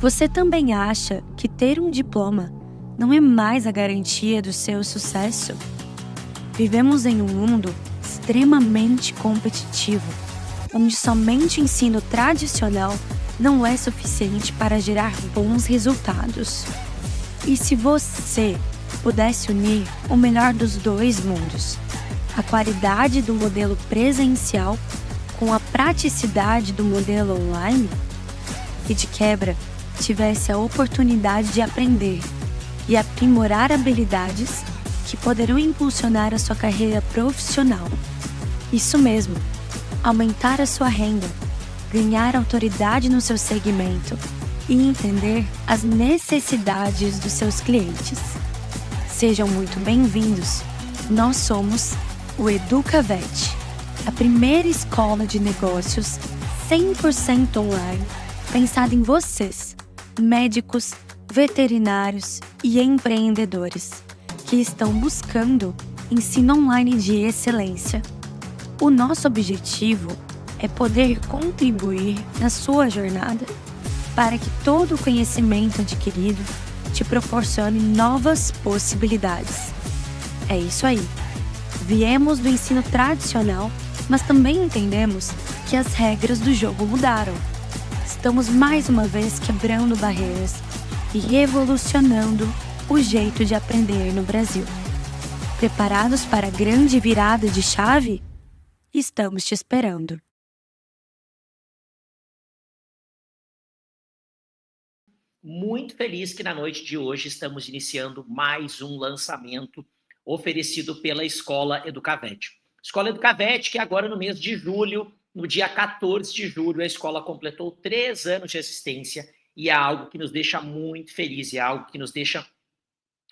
Você também acha que ter um diploma não é mais a garantia do seu sucesso? Vivemos em um mundo extremamente competitivo, onde somente ensino tradicional não é suficiente para gerar bons resultados. E se você pudesse unir o melhor dos dois mundos, a qualidade do modelo presencial com a praticidade do modelo online, e de quebra tivesse a oportunidade de aprender e aprimorar habilidades que poderão impulsionar a sua carreira profissional. Isso mesmo, aumentar a sua renda, ganhar autoridade no seu segmento e entender as necessidades dos seus clientes. Sejam muito bem-vindos. Nós somos o Educavet, a primeira escola de negócios 100% online pensada em vocês, médicos, veterinários e empreendedores que estão buscando ensino online de excelência. O nosso objetivo é poder contribuir na sua jornada para que todo o conhecimento adquirido te proporcione novas possibilidades. É isso aí. Viemos do ensino tradicional, mas também entendemos que as regras do jogo mudaram. Estamos mais uma vez quebrando barreiras e revolucionando o jeito de aprender no Brasil. Preparados para a grande virada de chave? Estamos te esperando. Muito feliz que na noite de hoje estamos iniciando mais um lançamento oferecido pela Escola Educavet. Escola Educavet, que agora no mês de julho, no dia 14 de julho, a escola completou 3 anos de existência e é algo que nos deixa muito felizes, é algo que nos deixa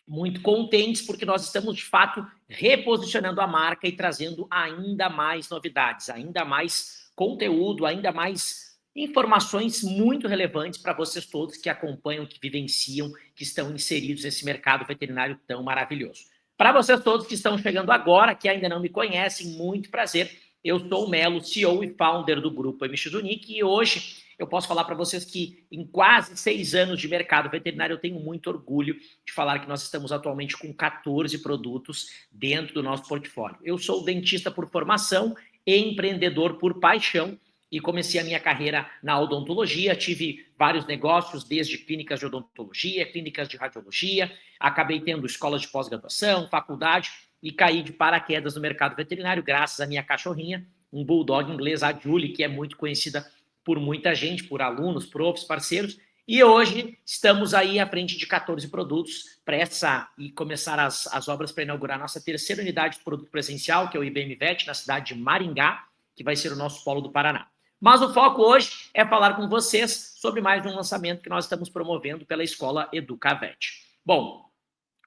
muito contentes, porque nós estamos, de fato, reposicionando a marca e trazendo ainda mais novidades, ainda mais conteúdo, ainda mais informações muito relevantes para vocês todos que acompanham, que vivenciam, que estão inseridos nesse mercado veterinário tão maravilhoso. Para vocês todos que estão chegando agora, que ainda não me conhecem, muito prazer. Eu sou o Melo, CEO e founder do Grupo MX Unique, e hoje eu posso falar para vocês que em quase 6 anos de mercado veterinário eu tenho muito orgulho de falar que nós estamos atualmente com 14 produtos dentro do nosso portfólio. Eu sou dentista por formação e empreendedor por paixão, e comecei a minha carreira na odontologia, tive vários negócios, desde clínicas de odontologia, clínicas de radiologia, acabei tendo escolas de pós-graduação, faculdade, e caí de paraquedas no mercado veterinário, graças à minha cachorrinha, um bulldog inglês, a Julie, que é muito conhecida por muita gente, por alunos, profs, parceiros, e hoje estamos aí à frente de 14 produtos, prestes a começar as obras para inaugurar a nossa terceira unidade de produto presencial, que é o IBM Vet, na cidade de Maringá, que vai ser o nosso polo do Paraná. Mas o foco hoje é falar com vocês sobre mais um lançamento que nós estamos promovendo pela Escola Educavet. Bom,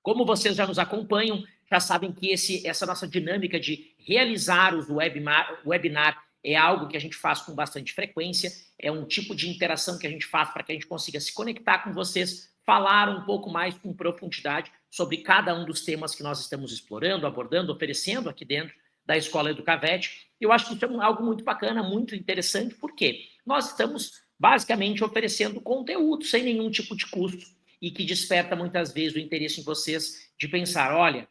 como vocês já nos acompanham, já sabem que essa nossa dinâmica de realizar os webinar é algo que a gente faz com bastante frequência, é um tipo de interação que a gente faz para que a gente consiga se conectar com vocês, falar um pouco mais com profundidade sobre cada um dos temas que nós estamos explorando, abordando, oferecendo aqui dentro da Escola Educavet. Eu acho que isso é algo muito bacana, muito interessante, porque nós estamos basicamente oferecendo conteúdo sem nenhum tipo de custo e que desperta muitas vezes o interesse em vocês de pensar, olha,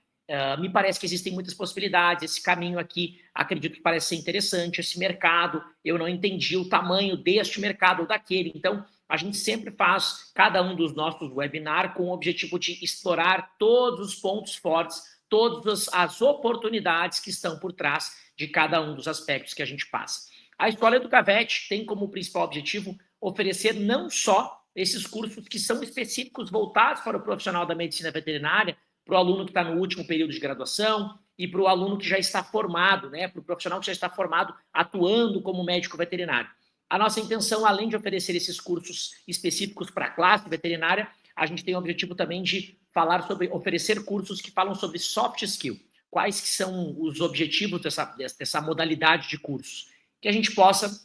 me parece que existem muitas possibilidades, esse caminho aqui acredito que parece ser interessante, esse mercado, eu não entendi o tamanho deste mercado ou daquele, então a gente sempre faz cada um dos nossos webinars com o objetivo de explorar todos os pontos fortes, todas as oportunidades que estão por trás de cada um dos aspectos que a gente passa. A Escola Educavet tem como principal objetivo oferecer não só esses cursos que são específicos voltados para o profissional da medicina veterinária, para o aluno que está no último período de graduação e para o aluno que já está formado, né, para o profissional que já está formado atuando como médico veterinário. A nossa intenção, além de oferecer esses cursos específicos para a classe veterinária, a gente tem o objetivo também de falar sobre, oferecer cursos que falam sobre soft skill. Quais que são os objetivos dessa modalidade de cursos? Que a gente possa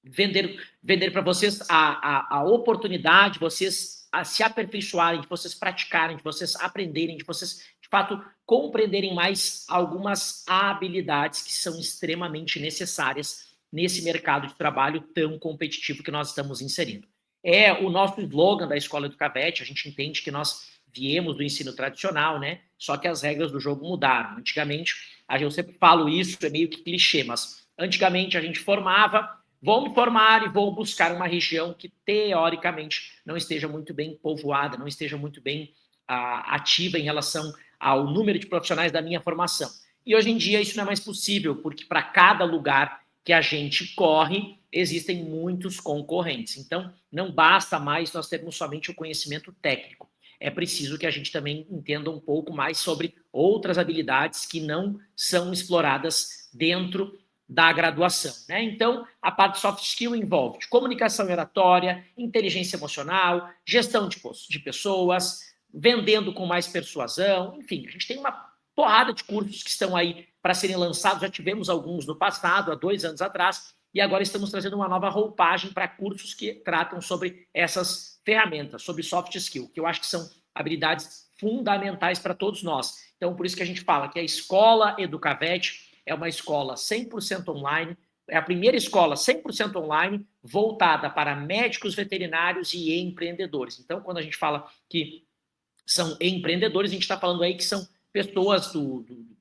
vender para vocês a oportunidade, vocês a se aperfeiçoarem, de vocês praticarem, de vocês aprenderem, de vocês, de fato, compreenderem mais algumas habilidades que são extremamente necessárias nesse mercado de trabalho tão competitivo que nós estamos inserindo. é o nosso slogan da Escola Educavete. A gente entende que nós viemos do ensino tradicional, né? Só que as regras do jogo mudaram. Antigamente, eu sempre falo isso, é meio que clichê, mas antigamente a gente formava, vou me formar e vou buscar uma região que teoricamente não esteja muito bem povoada, não esteja muito bem ativa em relação ao número de profissionais da minha formação. E hoje em dia isso não é mais possível, porque para cada lugar que a gente corre, existem muitos concorrentes. Então, não basta mais nós termos somente o conhecimento técnico. É preciso que a gente também entenda um pouco mais sobre outras habilidades que não são exploradas dentro da graduação, né? Então, a parte de soft skill envolve comunicação e oratória, inteligência emocional, gestão de pessoas, vendendo com mais persuasão, enfim, a gente tem uma porrada de cursos que estão aí para serem lançados, já tivemos alguns no passado, há 2 anos atrás, e agora estamos trazendo uma nova roupagem para cursos que tratam sobre essas ferramentas, sobre soft skill, que eu acho que são habilidades fundamentais para todos nós. Então, por isso que a gente fala que a Escola Educavete é uma escola 100% online, é a primeira escola 100% online voltada para médicos veterinários e empreendedores. Então, quando a gente fala que são empreendedores, a gente está falando aí que são pessoas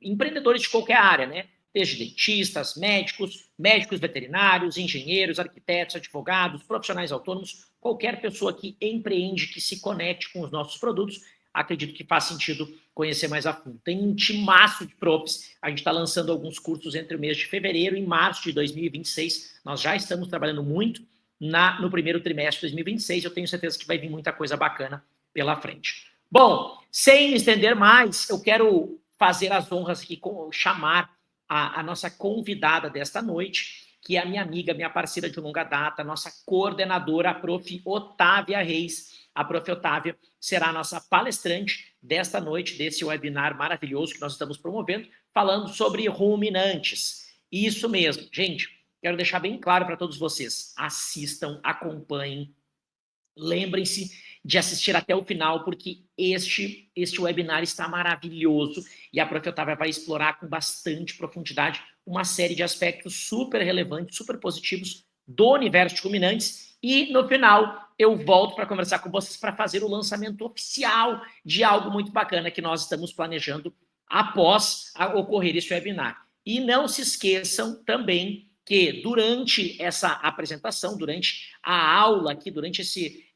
empreendedores de qualquer área, né? Desde dentistas, médicos veterinários, engenheiros, arquitetos, advogados, profissionais autônomos, qualquer pessoa que empreende, que se conecte com os nossos produtos, acredito que faz sentido conhecer mais a fundo. Tem um timaço de profs, a gente está lançando alguns cursos entre o mês de fevereiro e março de 2026, nós já estamos trabalhando muito no primeiro trimestre de 2026, eu tenho certeza que vai vir muita coisa bacana pela frente. Bom, sem me estender mais, eu quero fazer as honras aqui, chamar a nossa convidada desta noite, que é a minha amiga, minha parceira de longa data, nossa coordenadora, a prof. Otávia Reis. A prof. Otávia será a nossa palestrante desta noite, desse webinar maravilhoso que nós estamos promovendo, falando sobre ruminantes. Isso mesmo. Gente, quero deixar bem claro para todos vocês. Assistam, acompanhem, lembrem-se de assistir até o final, porque este webinar está maravilhoso e a prof. Otávia vai explorar com bastante profundidade uma série de aspectos super relevantes, super positivos do universo de ruminantes e, no final, eu volto para conversar com vocês para fazer o lançamento oficial de algo muito bacana que nós estamos planejando após ocorrer esse webinar. E não se esqueçam também que durante essa apresentação, durante a aula aqui, durante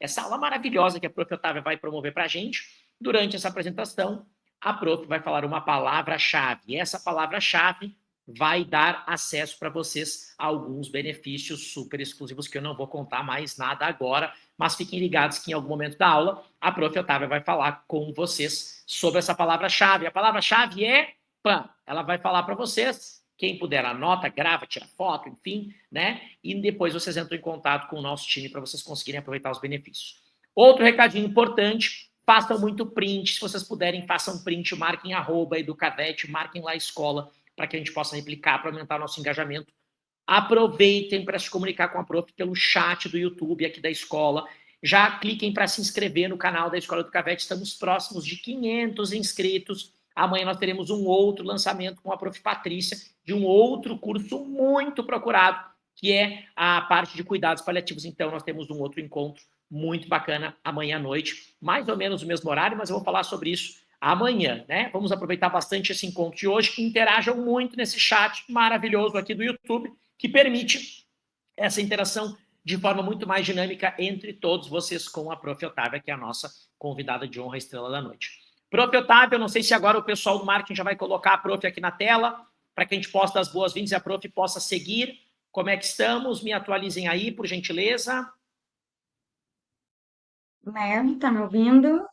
essa aula maravilhosa que a prof. Otávia vai promover para a gente, durante essa apresentação, a prof. vai falar uma palavra-chave. E essa palavra-chave vai dar acesso para vocês a alguns benefícios super exclusivos que eu não vou contar mais nada agora, mas fiquem ligados que em algum momento da aula a prof. Otávia vai falar com vocês sobre essa palavra-chave. A palavra-chave é PAN. Ela vai falar para vocês. Quem puder, anota, grava, tira foto, enfim, né? E depois vocês entram em contato com o nosso time para vocês conseguirem aproveitar os benefícios. Outro recadinho importante, façam muito print. Se vocês puderem, façam print, marquem @educavete, marquem lá a escola, para que a gente possa replicar, para aumentar o nosso engajamento. Aproveitem para se comunicar com a prof pelo chat do YouTube aqui da escola. Já cliquem para se inscrever no canal da Escola Educavete. Estamos próximos de 500 inscritos. Amanhã nós teremos um outro lançamento com a prof. Patrícia, de um outro curso muito procurado, que é a parte de cuidados paliativos. Então, nós temos um outro encontro muito bacana amanhã à noite, mais ou menos o mesmo horário, mas eu vou falar sobre isso amanhã, né? Vamos aproveitar bastante esse encontro de hoje. Interajam muito nesse chat maravilhoso aqui do YouTube, que permite essa interação de forma muito mais dinâmica entre todos vocês com a prof. Otávia, que é a nossa convidada de honra, estrela da noite. Prof. Otávio, eu não sei se agora o pessoal do marketing já vai colocar a prof aqui na tela, para que a gente possa dar as boas-vindas e a prof possa seguir. Como é que estamos? Me atualizem aí, por gentileza. Né? Tá me ouvindo?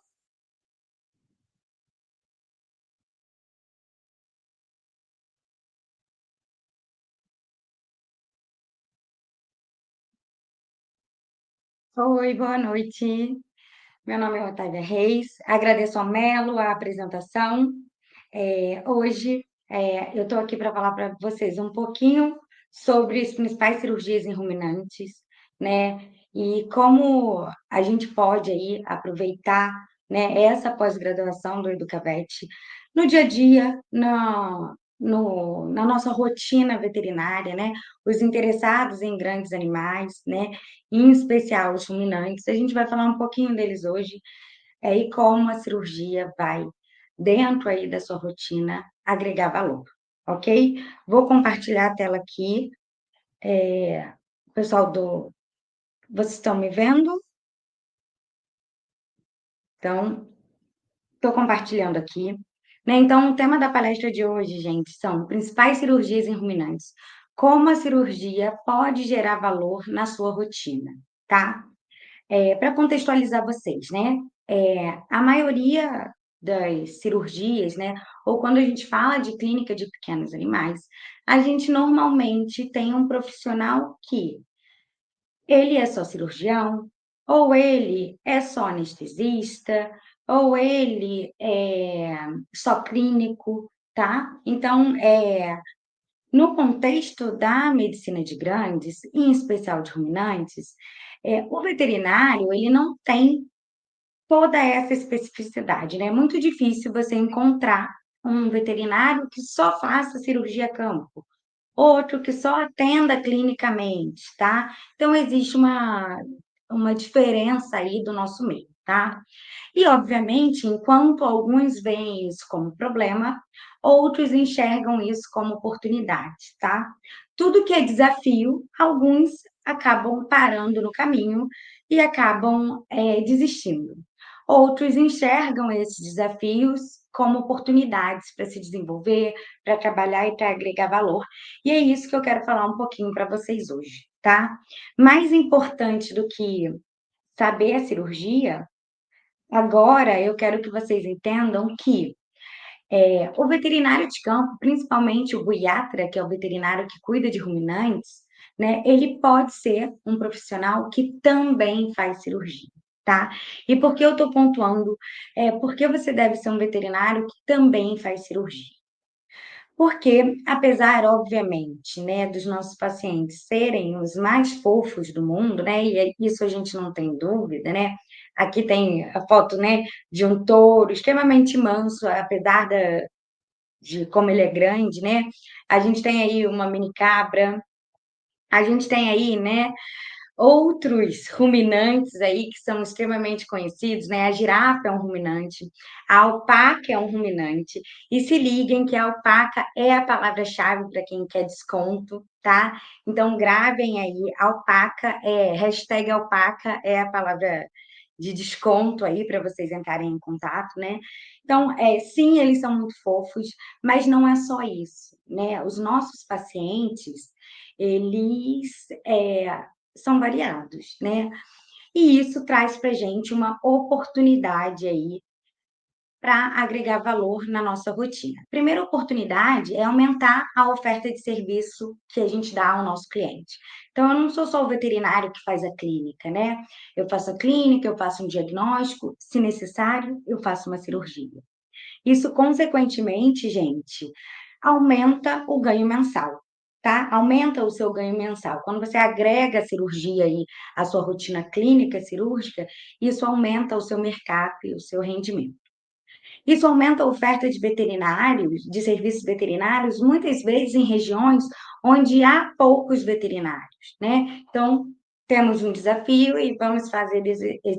Oi, boa noite. Meu nome é Otávia Reis. Agradeço ao Melo a apresentação. Hoje eu estou aqui para falar para vocês um pouquinho sobre as principais cirurgias em ruminantes, né? E como a gente pode aí aproveitar, né, essa pós-graduação do Educavet no dia a dia, na nossa rotina veterinária, né? Os interessados em grandes animais, né? Em especial os ruminantes. A gente vai falar um pouquinho deles hoje, e como a cirurgia vai, dentro aí da sua rotina, agregar valor, ok? Vou compartilhar a tela aqui. Pessoal vocês estão me vendo? Então, estou compartilhando aqui. Né? Então, o tema da palestra de hoje, gente, são principais cirurgias em ruminantes. Como a cirurgia pode gerar valor na sua rotina, tá? Para contextualizar vocês, né? A maioria das cirurgias, né? Ou quando a gente fala de clínica de pequenos animais, a gente normalmente tem um profissional que ele é só cirurgião, ou ele é só anestesista, ou ele é só clínico, tá? Então, no contexto da medicina de grandes, em especial de ruminantes, o veterinário, ele não tem toda essa especificidade, né? É muito difícil você encontrar um veterinário que só faça cirurgia a campo, outro que só atenda clinicamente, tá? Então, existe uma diferença aí do nosso meio, tá? E, obviamente, enquanto alguns veem isso como problema, outros enxergam isso como oportunidade, tá? Tudo que é desafio, alguns acabam parando no caminho e acabam desistindo. Outros enxergam esses desafios como oportunidades para se desenvolver, para trabalhar e para agregar valor. E é isso que eu quero falar um pouquinho para vocês hoje, tá? Mais importante do que saber a cirurgia, agora eu quero que vocês entendam que o veterinário de campo, principalmente o ruiatra, que é o veterinário que cuida de ruminantes, né, ele pode ser um profissional que também faz cirurgia, tá? E por que eu estou pontuando? Porque você deve ser um veterinário que também faz cirurgia. Porque, apesar, obviamente, né, dos nossos pacientes serem os mais fofos do mundo, né, e isso a gente não tem dúvida, né? Aqui tem a foto, né, de um touro extremamente manso, apesar de como ele é grande, né? A gente tem aí uma mini cabra, a gente tem aí, né, outros ruminantes aí que são extremamente conhecidos, né? A girafa é um ruminante, a alpaca é um ruminante. E se liguem que a alpaca é a palavra-chave para quem quer desconto, tá? Então gravem aí, alpaca hashtag alpaca é a palavra de desconto aí para vocês entrarem em contato, né? Então, sim, eles são muito fofos, mas não é só isso, né? Os nossos pacientes, eles são variados, né? E isso traz para a gente uma oportunidade aí para agregar valor na nossa rotina. Primeira oportunidade é aumentar a oferta de serviço que a gente dá ao nosso cliente. Então, eu não sou só o veterinário que faz a clínica, né? Eu faço a clínica, eu faço um diagnóstico, se necessário, eu faço uma cirurgia. Isso, consequentemente, gente, aumenta o ganho mensal, tá? Aumenta o seu ganho mensal. Quando você agrega a cirurgia aí à sua rotina clínica cirúrgica, isso aumenta o seu mercado e o seu rendimento. Isso aumenta a oferta de veterinários, de serviços veterinários, muitas vezes em regiões onde há poucos veterinários, né? Então, temos um desafio e vamos fazer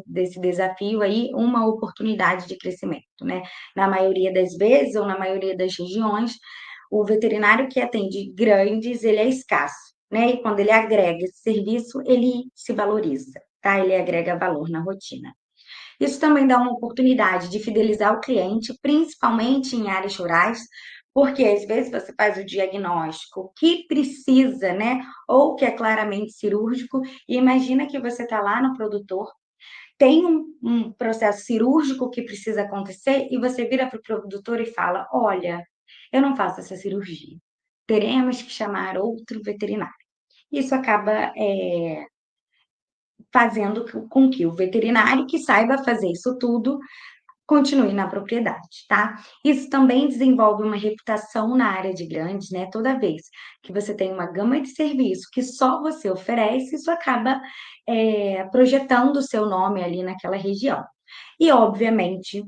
desse desafio aí uma oportunidade de crescimento, né? Na maioria das vezes, ou na maioria das regiões, o veterinário que atende grandes, ele é escasso, né? E quando ele agrega esse serviço, ele se valoriza, tá? Ele agrega valor na rotina. Isso também dá uma oportunidade de fidelizar o cliente, principalmente em áreas rurais, porque às vezes você faz o diagnóstico que precisa, né? Ou que é claramente cirúrgico, e imagina que você está lá no produtor, tem um processo cirúrgico que precisa acontecer, e você vira para o produtor e fala: olha, eu não faço essa cirurgia. Teremos que chamar outro veterinário. Isso acaba fazendo com que o veterinário que saiba fazer isso tudo continue na propriedade, tá? Isso também desenvolve uma reputação na área de grandes, né? Toda vez que você tem uma gama de serviço que só você oferece, isso acaba projetando o seu nome ali naquela região. E, obviamente,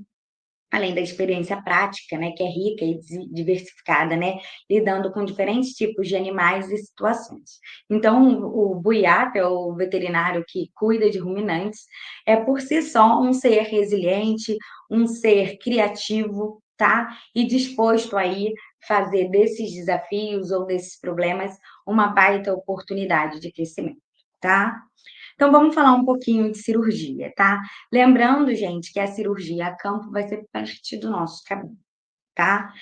além da experiência prática, né, que é rica e diversificada, né, lidando com diferentes tipos de animais e situações. Então, o buiato, é o veterinário que cuida de ruminantes, é por si só um ser resiliente, um ser criativo, tá? E disposto aí fazer desses desafios ou desses problemas uma baita oportunidade de crescimento, tá? Então vamos falar um pouquinho de cirurgia, tá? Lembrando, gente, que a cirurgia a campo vai ser parte do nosso caminho, tá?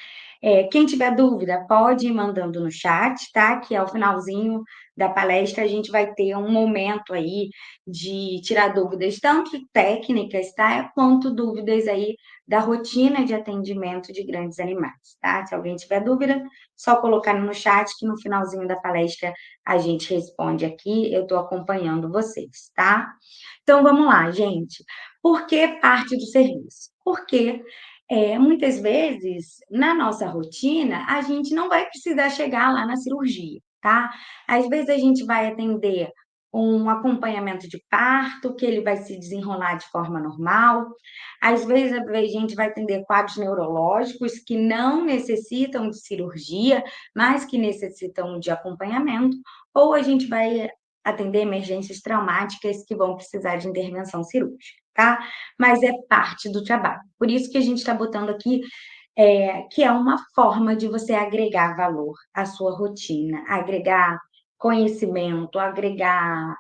Quem tiver dúvida, pode ir mandando no chat, tá? Que ao finalzinho da palestra a gente vai ter um momento aí de tirar dúvidas, tanto técnicas, tá? Quanto dúvidas aí da rotina de atendimento de grandes animais, tá? Se alguém tiver dúvida, só colocar no chat que no finalzinho da palestra a gente responde aqui, eu estou acompanhando vocês, tá? Então vamos lá, gente. Por que parte do serviço? Porque muitas vezes, na nossa rotina, a gente não vai precisar chegar lá na cirurgia, tá? Às vezes a gente vai atender um acompanhamento de parto, que ele vai se desenrolar de forma normal. Às vezes a gente vai atender quadros neurológicos que não necessitam de cirurgia, mas que necessitam de acompanhamento, ou a gente vai atender emergências traumáticas que vão precisar de intervenção cirúrgica, tá? Mas é parte do trabalho. Por isso que a gente está botando aqui que é uma forma de você agregar valor à sua rotina, agregar conhecimento, agregar,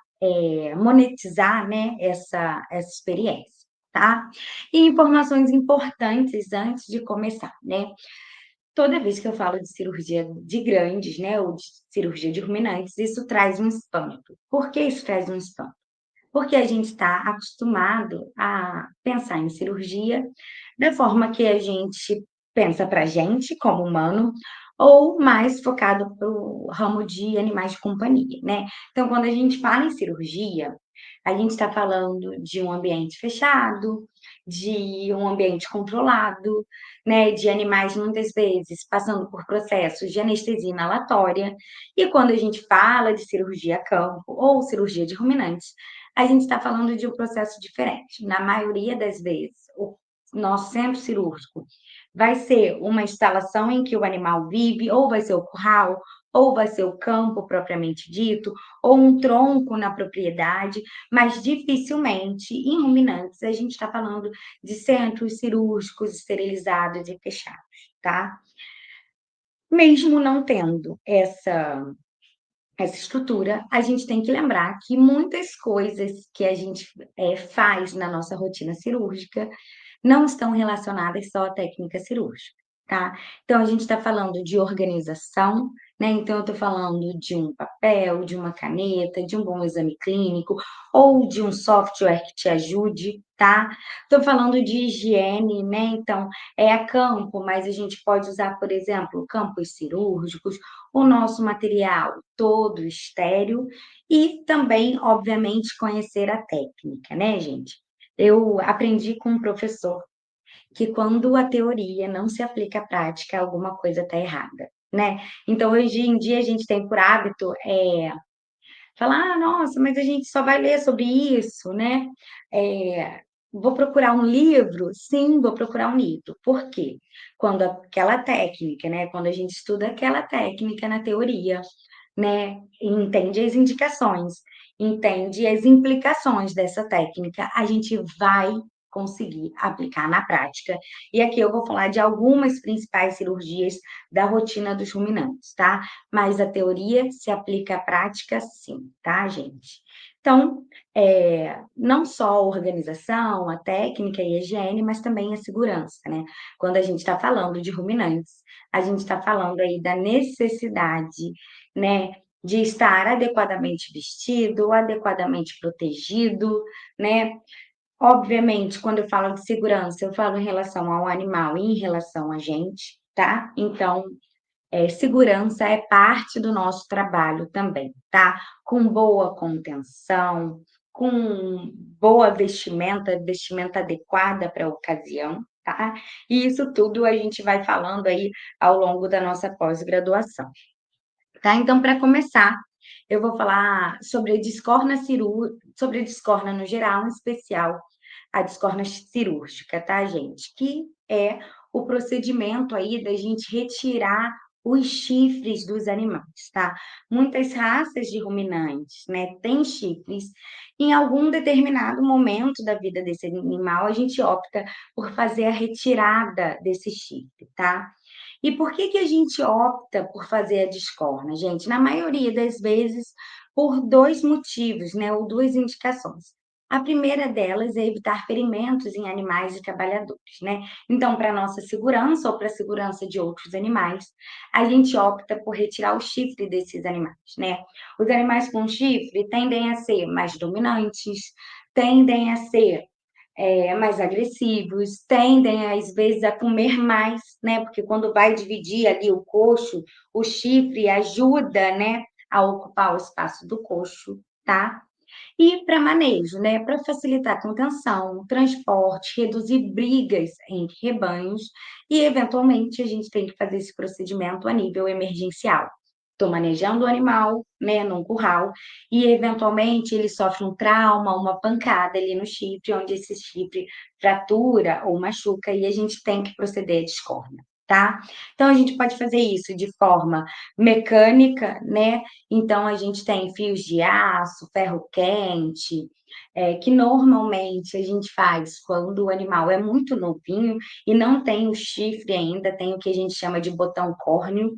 monetizar, né, essa experiência, tá? E informações importantes antes de começar, né? Toda vez que eu falo de cirurgia de grandes, né, ou de cirurgia de ruminantes, isso traz um espanto. Por que isso traz um espanto? Porque a gente está acostumado a pensar em cirurgia da forma que a gente pensa para a gente, como humano, ou mais focado para o ramo de animais de companhia, né? Então, quando a gente fala em cirurgia, a gente está falando de um ambiente fechado, de um ambiente controlado, né? De animais, muitas vezes, passando por processos de anestesia inalatória. E quando a gente fala de cirurgia a campo ou cirurgia de ruminantes, a gente está falando de um processo diferente. Na maioria das vezes, o nosso centro cirúrgico vai ser uma instalação em que o animal vive, ou vai ser o curral, ou vai ser o campo propriamente dito, ou um tronco na propriedade, mas dificilmente em ruminantes a gente está falando de centros cirúrgicos esterilizados e fechados, tá? Mesmo não tendo essa estrutura, a gente tem que lembrar que muitas coisas que a gente faz na nossa rotina cirúrgica não estão relacionadas só à técnica cirúrgica, tá? Então, a gente está falando de organização, né? Então, eu estou falando de um papel, de uma caneta, de um bom exame clínico, ou de um software que te ajude, tá? Estou falando de higiene, né? Então, é a campo, mas a gente pode usar, por exemplo, campos cirúrgicos, o nosso material todo estéril e também, obviamente, conhecer a técnica, né, gente? Eu aprendi com um professor que quando a teoria não se aplica à prática, alguma coisa está errada, né? Então, hoje em dia, a gente tem por hábito falar, ah, nossa, mas a gente só vai ler sobre isso, né? Vou procurar um livro? Sim, vou procurar um livro. Por quê? Quando aquela técnica, né? Quando a gente estuda aquela técnica na teoria, né? Entende as indicações, entende as implicações dessa técnica, a gente vai conseguir aplicar na prática. E aqui eu vou falar de algumas principais cirurgias da rotina dos ruminantes, tá? Mas a teoria se aplica à prática, sim, tá, gente? Então, não só a organização, a técnica e a higiene, mas também a segurança, né? Quando a gente está falando de ruminantes, a gente está falando aí da necessidade, né, de estar adequadamente vestido, adequadamente protegido, né? Obviamente, quando eu falo de segurança, eu falo em relação ao animal e em relação a gente, tá? Então, segurança é parte do nosso trabalho também, tá? Com boa contenção, com boa vestimenta, vestimenta adequada para a ocasião, tá? E isso tudo a gente vai falando aí ao longo da nossa pós-graduação, tá? Então, para começar, eu vou falar sobre a discorna sobre a discorna no geral, em especial a discorna cirúrgica, tá, gente? Que é o procedimento aí da gente retirar os chifres dos animais, tá? Muitas raças de ruminantes, né, têm chifres. Em algum determinado momento da vida desse animal, a gente opta por fazer a retirada desse chifre, tá? E por que que a gente opta por fazer a descorna, gente? Na maioria das vezes, por 2 motivos, né, ou 2 indicações. A primeira delas é evitar ferimentos em animais e trabalhadores, né? Então, para nossa segurança ou para a segurança de outros animais, a gente opta por retirar o chifre desses animais, né? Os animais com chifre tendem a ser mais dominantes, tendem a ser mais agressivos, tendem, às vezes, a comer mais, né? Porque quando vai dividir ali o coxo, o chifre ajuda, né, a ocupar o espaço do coxo, tá? E para manejo, né? Para facilitar a contenção, transporte, reduzir brigas entre rebanhos e, eventualmente, a gente tem que fazer esse procedimento a nível emergencial. Estou manejando o animal, né, num curral, e eventualmente ele sofre um trauma, uma pancada ali no chifre, onde esse chifre fratura ou machuca, e a gente tem que proceder à descórnia, tá? Então a gente pode fazer isso de forma mecânica, né? Então a gente tem fios de aço, ferro quente, que normalmente a gente faz quando o animal é muito novinho e não tem o chifre ainda, tem o que a gente chama de botão córneo.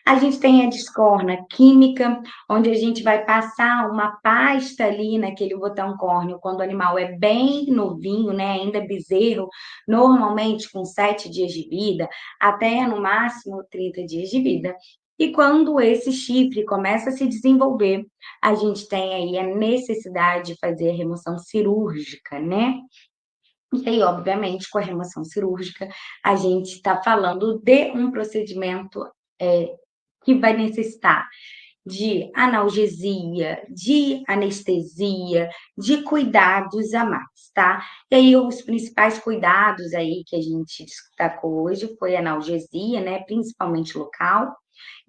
A gente tem a descorna química, onde a gente vai passar uma pasta ali naquele botão córneo quando o animal é bem novinho, né, ainda bezerro, normalmente com 7 dias de vida, até no máximo 30 dias de vida. E quando esse chifre começa a se desenvolver, a gente tem aí a necessidade de fazer a remoção cirúrgica, né? E aí, obviamente, com a remoção cirúrgica, a gente está falando de um procedimento que vai necessitar de analgesia, de anestesia, de cuidados a mais, tá? E aí, os principais cuidados aí que a gente destacou hoje foi a analgesia, né? Principalmente local,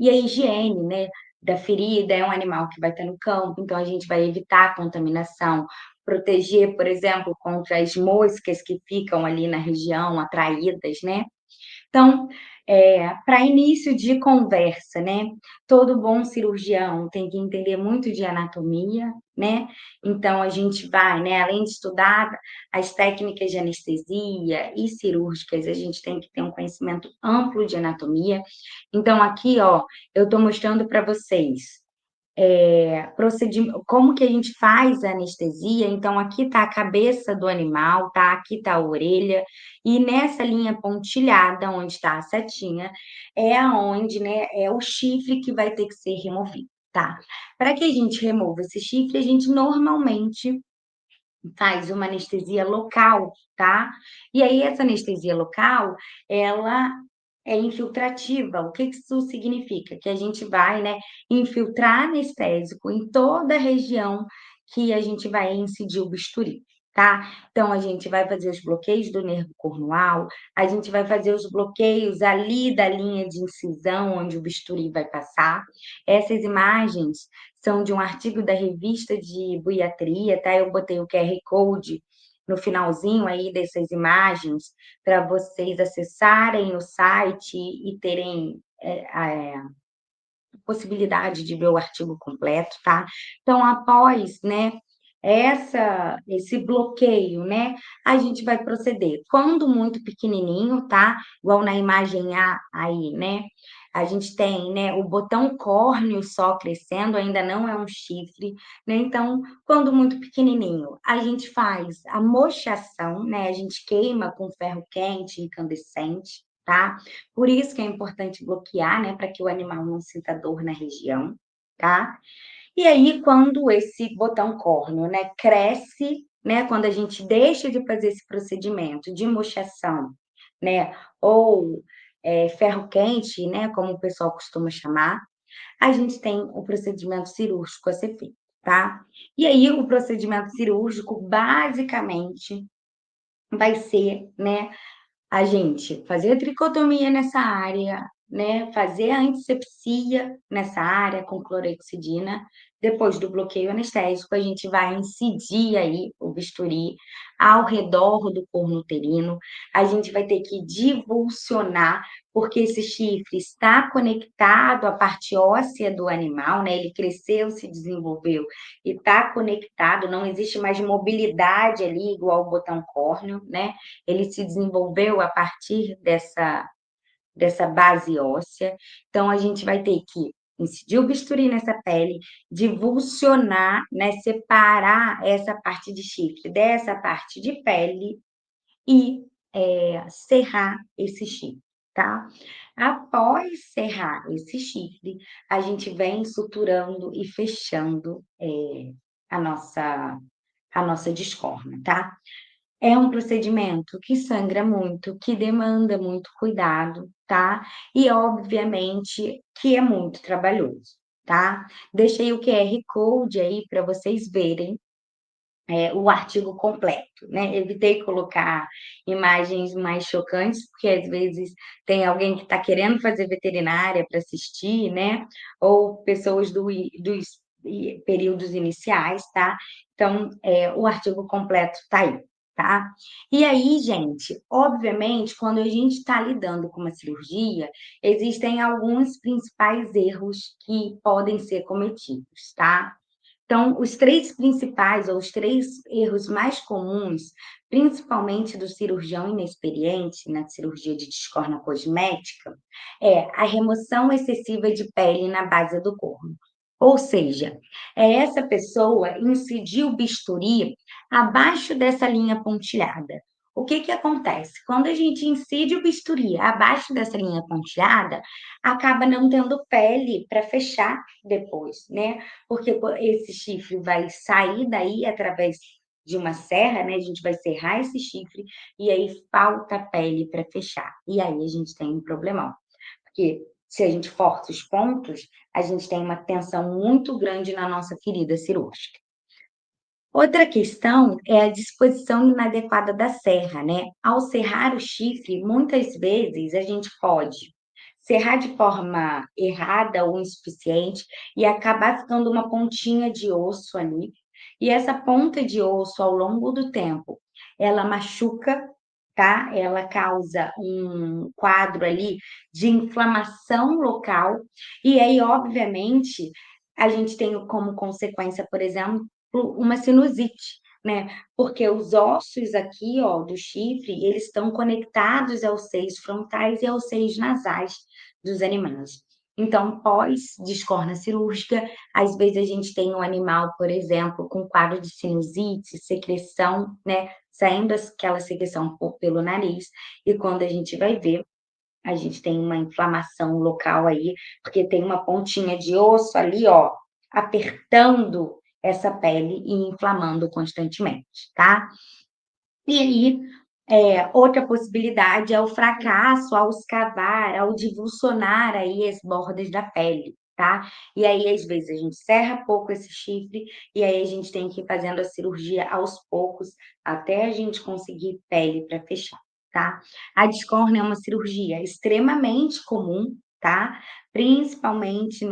e a higiene, né? Da ferida, é um animal que vai estar no campo, então a gente vai evitar a contaminação, proteger, por exemplo, contra as moscas que ficam ali na região atraídas, né? Então, para início de conversa, né, todo bom cirurgião tem que entender muito de anatomia, né? Então a gente vai, né, além de estudar as técnicas de anestesia e cirúrgicas, a gente tem que ter um conhecimento amplo de anatomia. Então aqui, ó, eu estou mostrando para vocês como que a gente faz a anestesia. Então, aqui está a cabeça do animal, tá? Aqui está a orelha, e nessa linha pontilhada, onde está a setinha, é aonde, né, é o chifre que vai ter que ser removido, tá? Para que a gente remova esse chifre, a gente normalmente faz uma anestesia local, tá? E aí, essa anestesia local, ela é infiltrativa. O que que isso significa? Que a gente vai, né, infiltrar anestésico em toda a região que a gente vai incidir o bisturi, tá? Então, a gente vai fazer os bloqueios do nervo cornual, a gente vai fazer os bloqueios ali da linha de incisão, onde o bisturi vai passar. Essas imagens são de um artigo da revista de Buiatria, tá? Eu botei o QR Code no finalzinho aí dessas imagens para vocês acessarem o site e terem a possibilidade de ver o artigo completo, tá? Então, após, né, esse bloqueio, né, a gente vai proceder. Quando muito pequenininho, tá? Igual na imagem A aí, né? A gente tem, né, o botão córneo só crescendo, ainda não é um chifre, né? Então, quando muito pequenininho, a gente faz a mochação, né? A gente queima com ferro quente, incandescente, tá? Por isso que é importante bloquear, né, para que o animal não sinta dor na região, tá? E aí, quando esse botão córneo, né, cresce, né, quando a gente deixa de fazer esse procedimento de mochação, né, ou ferro quente, né, como o pessoal costuma chamar, a gente tem o procedimento cirúrgico a ser feito, tá? E aí, o procedimento cirúrgico, basicamente, vai ser, né, a gente fazer a tricotomia nessa área, né, fazer a antisepsia nessa área com clorexidina. Depois do bloqueio anestésico, a gente vai incidir aí o bisturi ao redor do corno uterino. A gente vai ter que divulsionar, porque esse chifre está conectado à parte óssea do animal, né? Ele cresceu, se desenvolveu e está conectado, não existe mais mobilidade ali igual o botão córneo, né? Ele se desenvolveu a partir dessa base óssea. Então, a gente vai ter que incidir o bisturi nessa pele, divulsionar, né, separar essa parte de chifre dessa parte de pele e serrar esse chifre, tá? Após serrar esse chifre, a gente vem suturando e fechando a nossa, a nossa discórdia, tá? É um procedimento que sangra muito, que demanda muito cuidado, tá? E obviamente que é muito trabalhoso, tá? Deixei o QR Code aí para vocês verem o artigo completo, né? Evitei colocar imagens mais chocantes, porque às vezes tem alguém que está querendo fazer veterinária para assistir, né? Ou pessoas dos períodos iniciais, tá? Então, o artigo completo está aí, tá? E aí, gente, obviamente, quando a gente está lidando com uma cirurgia, existem alguns principais erros que podem ser cometidos, tá? Então, os três principais, ou os três erros mais comuns, principalmente do cirurgião inexperiente na cirurgia de descórnia cosmética, é a remoção excessiva de pele na base do corpo. Ou seja, é essa pessoa incidir o bisturi abaixo dessa linha pontilhada. O que acontece? Quando a gente incide o bisturi abaixo dessa linha pontilhada, acaba não tendo pele para fechar depois, né? Porque esse chifre vai sair daí através de uma serra, né? A gente vai serrar esse chifre e aí falta pele para fechar. E aí a gente tem um problemão. Porque se a gente força os pontos, a gente tem uma tensão muito grande na nossa ferida cirúrgica. Outra questão é a disposição inadequada da serra, né? Ao serrar o chifre, muitas vezes a gente pode serrar de forma errada ou insuficiente e acabar ficando uma pontinha de osso ali. E essa ponta de osso, ao longo do tempo, ela machuca, tá? Ela causa um quadro ali de inflamação local. E aí, obviamente, a gente tem como consequência, por exemplo, uma sinusite, né? Porque os ossos aqui, ó, do chifre, eles estão conectados aos seios frontais e aos seios nasais dos animais. Então, pós-descórnia cirúrgica, às vezes a gente tem um animal, por exemplo, com quadro de sinusite, secreção, né? Saindo aquela secreção pelo nariz, e quando a gente vai ver, a gente tem uma inflamação local aí, porque tem uma pontinha de osso ali, ó, apertando essa pele e inflamando constantemente, tá? E aí, outra possibilidade é o fracasso ao escavar, ao divulsionar aí as bordas da pele, tá? E aí, às vezes, a gente serra pouco esse chifre e aí a gente tem que ir fazendo a cirurgia aos poucos até a gente conseguir pele para fechar, tá? A descórnia é uma cirurgia extremamente comum, tá? Principalmente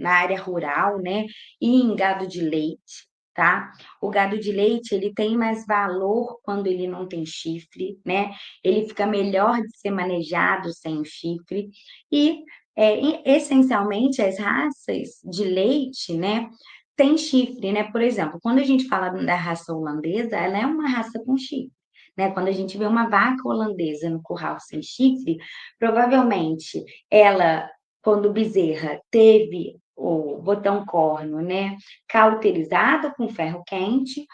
na área rural, né? E em gado de leite, tá? O gado de leite, ele tem mais valor quando ele não tem chifre, né? Ele fica melhor de ser manejado sem o chifre. E, essencialmente, as raças de leite, né? Tem chifre, né? Por exemplo, quando a gente fala da raça holandesa, ela é uma raça com chifre. Né? Quando a gente vê uma vaca holandesa no curral sem chifre, provavelmente ela, quando bezerra, teve o botão córneo, né? Cauterizada com ferro quente,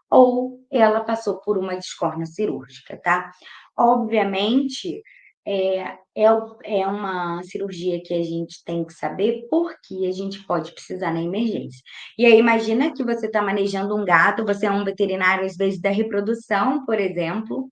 ou ela passou por uma descórnia cirúrgica, tá? Obviamente, é uma cirurgia que a gente tem que saber porque a gente pode precisar na emergência. E aí, imagina que você está manejando um gato, você é um veterinário, às vezes, da reprodução, por exemplo,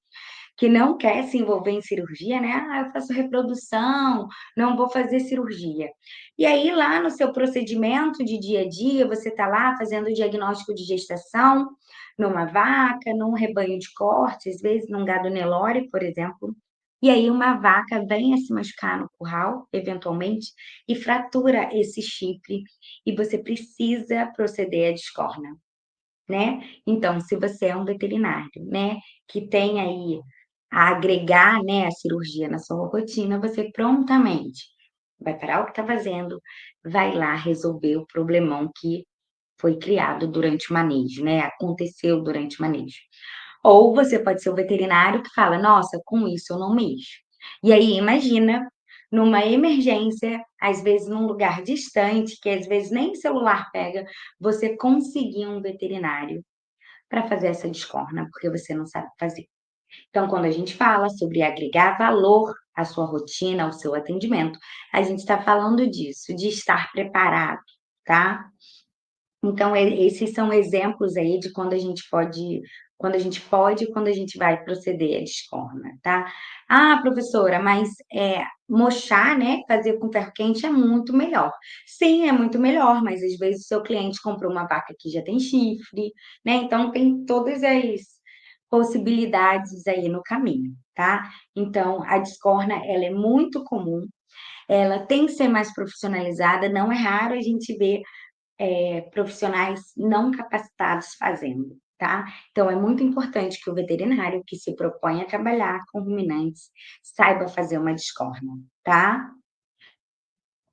que não quer se envolver em cirurgia, né? Ah, eu faço reprodução, não vou fazer cirurgia. E aí, lá no seu procedimento de dia a dia, você está lá fazendo o diagnóstico de gestação numa vaca, num rebanho de corte, às vezes num gado Nelore, por exemplo. E aí uma vaca vem a se machucar no curral, eventualmente, e fratura esse chifre, e você precisa proceder à descorna, né. Então, se você é um veterinário, né, que tem aí a agregar, né, a cirurgia na sua rotina, você prontamente vai parar o que está fazendo, vai lá resolver o problemão que foi criado durante o manejo, né, aconteceu durante o manejo. Ou você pode ser o veterinário que fala: "Nossa, com isso eu não mexo". E aí imagina, numa emergência, às vezes num lugar distante, que às vezes nem celular pega, você conseguir um veterinário para fazer essa descorna, porque você não sabe fazer. Então, quando a gente fala sobre agregar valor à sua rotina, ao seu atendimento, a gente está falando disso, de estar preparado, tá? Então, esses são exemplos aí de quando a gente vai proceder à desforma, tá. "Ah, professora, mas, mochar, né, fazer com ferro quente é muito melhor". Sim, é muito melhor, mas às vezes o seu cliente comprou uma vaca que já tem chifre, né, então tem todas as possibilidades aí no caminho, tá. Então a descorna, ela é muito comum, ela tem que ser mais profissionalizada, não é raro a gente ver profissionais não capacitados fazendo, tá. Então é muito importante que o veterinário que se propõe a trabalhar com ruminantes saiba fazer uma descorna, tá.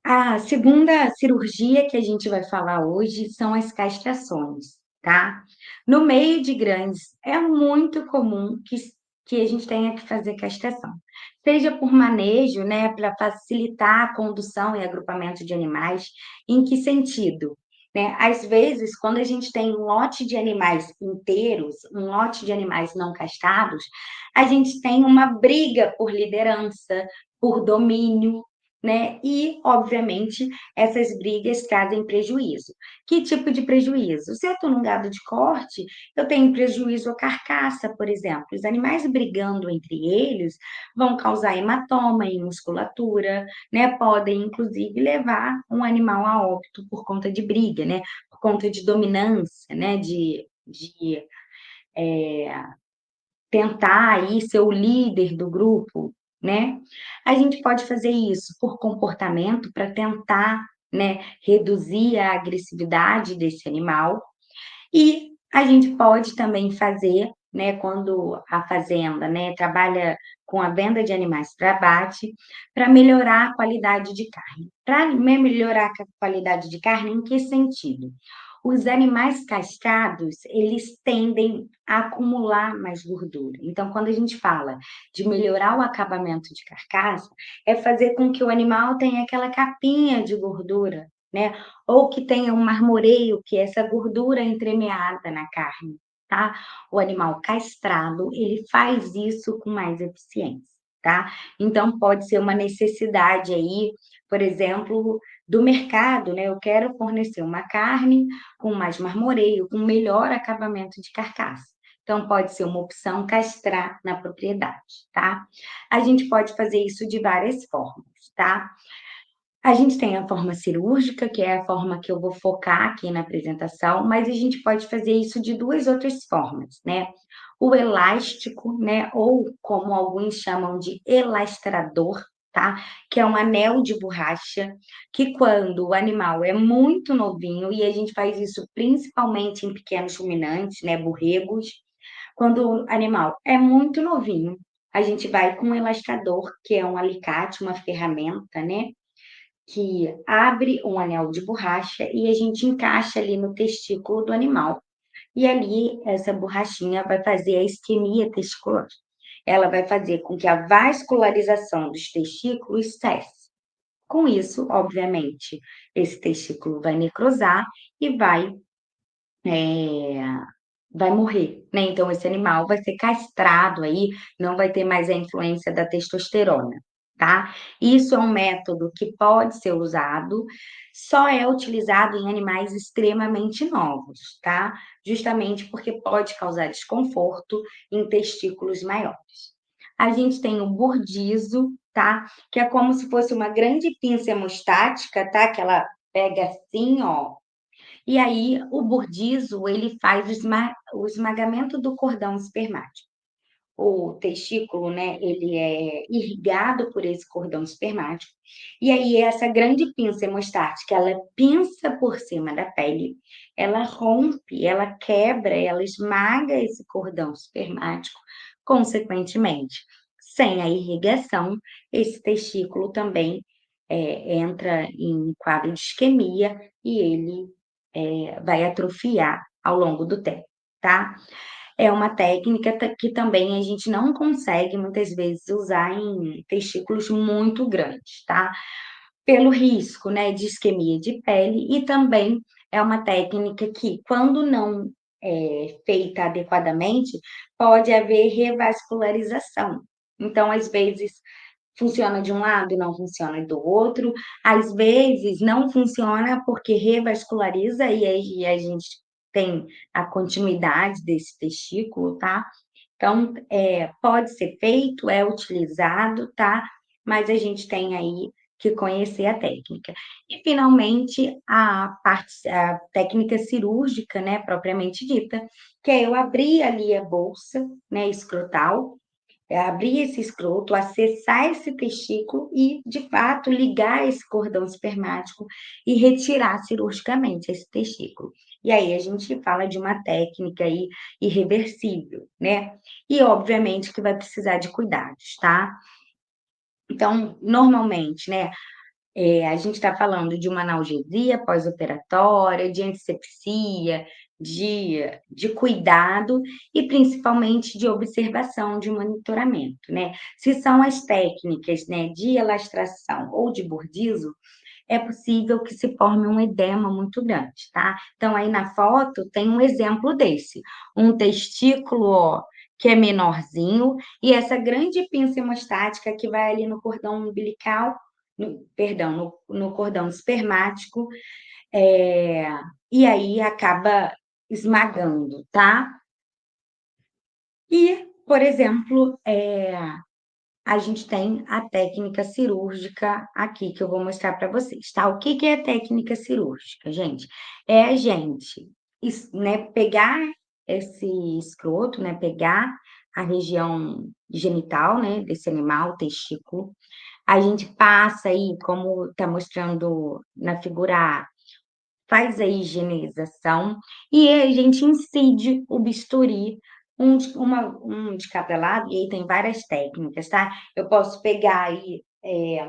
A segunda cirurgia que a gente vai falar hoje são as castrações, tá. No meio de grandes, é muito comum que a gente tenha que fazer castração, seja por manejo, né, para facilitar a condução e agrupamento de animais. Em que sentido? Né, às vezes, quando a gente tem um lote de animais inteiros, um lote de animais não castrados, a gente tem uma briga por liderança, por domínio, né, e obviamente essas brigas trazem prejuízo. Que tipo de prejuízo? Se eu estou num gado de corte, eu tenho prejuízo à carcaça, por exemplo. Os animais brigando entre eles vão causar hematoma em musculatura, né, podem inclusive levar um animal a óbito por conta de briga, né, por conta de dominância, né, de tentar aí ser o líder do grupo, né. A gente pode fazer isso por comportamento para tentar, né, reduzir a agressividade desse animal, e a gente pode também fazer, né, quando a fazenda, né, trabalha com a venda de animais para abate, para melhorar a qualidade de carne. Para melhorar a qualidade de carne, em que sentido? Os animais castrados, eles tendem a acumular mais gordura. Então, quando a gente fala de melhorar o acabamento de carcaça, é fazer com que o animal tenha aquela capinha de gordura, né, ou que tenha um marmoreio, que é essa gordura entremeada na carne, tá. O animal castrado, ele faz isso com mais eficiência, tá. Então pode ser uma necessidade aí, por exemplo, do mercado, né, eu quero fornecer uma carne com mais marmoreio, com melhor acabamento de carcaça. Então pode ser uma opção castrar na propriedade, tá. A gente pode fazer isso de várias formas, tá. A gente tem a forma cirúrgica, que é a forma que eu vou focar aqui na apresentação, mas a gente pode fazer isso de 2 outras formas, né. O elástico, né, ou como alguns chamam de elastrador, tá, que é um anel de borracha, que quando o animal é muito novinho, e a gente faz isso principalmente em pequenos ruminantes, né, borregos, quando o animal é muito novinho, a gente vai com um elastrador, que é um alicate, uma ferramenta, né, que abre um anel de borracha e a gente encaixa ali no testículo do animal. E ali, essa borrachinha vai fazer a isquemia testicular. Ela vai fazer com que a vascularização dos testículos cesse. Com isso, obviamente, esse testículo vai necrosar e eh, vai morrer, né. Então esse animal vai ser castrado aí, não vai ter mais a influência da testosterona, tá. Isso é um método que pode ser usado, só é utilizado em animais extremamente novos, tá, justamente porque pode causar desconforto em testículos maiores. A gente tem o Burdizo, tá, que é como se fosse uma grande pinça hemostática, tá, que ela pega assim, ó, e aí o Burdizo, ele faz o esmagamento do cordão espermático. o testículo, né, ele é irrigado por esse cordão espermático, e aí essa grande pinça hemostática, ela pinça por cima da pele, ela rompe, ela quebra, ela esmaga esse cordão espermático, consequentemente, sem a irrigação, esse testículo também entra em quadro de isquemia e ele vai atrofiar ao longo do tempo, tá? É uma técnica que também a gente não consegue muitas vezes usar em testículos muito grandes, tá? Pelo risco, né, de isquemia de pele e também é uma técnica que, quando não feita adequadamente, pode haver revascularização. Então, às vezes, funciona de um lado e não funciona do outro. Às vezes não funciona porque revasculariza e aí a gente tem a continuidade desse testículo, tá? Então, pode ser feito, é utilizado, tá? Mas a gente tem aí que conhecer a técnica. E, finalmente, a técnica cirúrgica, né, propriamente dita, que é eu abrir ali a bolsa, né, escrotal, abrir esse escroto, acessar esse testículo e, de fato, ligar esse cordão espermático e retirar cirurgicamente esse testículo. E aí a gente fala de uma técnica aí irreversível, né? E, obviamente, que vai precisar de cuidados, tá? Então, normalmente, né, a gente está falando de uma analgesia pós-operatória, de antisepsia, de cuidado e principalmente de observação, de monitoramento, né? Se são as técnicas, né, de elastração ou de Bordizo, é possível que se forme um edema muito grande, tá? Então, aí na foto tem um exemplo desse, um testículo, ó, que é menorzinho, e essa grande pinça hemostática que vai ali no cordão umbilical, no cordão espermático, é, e aí acaba esmagando, tá? E, por exemplo, a gente tem a técnica cirúrgica aqui que eu vou mostrar para vocês, tá? O que que é técnica cirúrgica, gente? É a gente, né, pegar esse escroto, né, pegar a região genital, né, desse animal, o testículo, a gente passa aí, como está mostrando na figura A, faz a higienização e a gente incide o bisturi, um de cada lado, e aí tem várias técnicas, tá? Eu posso pegar aí,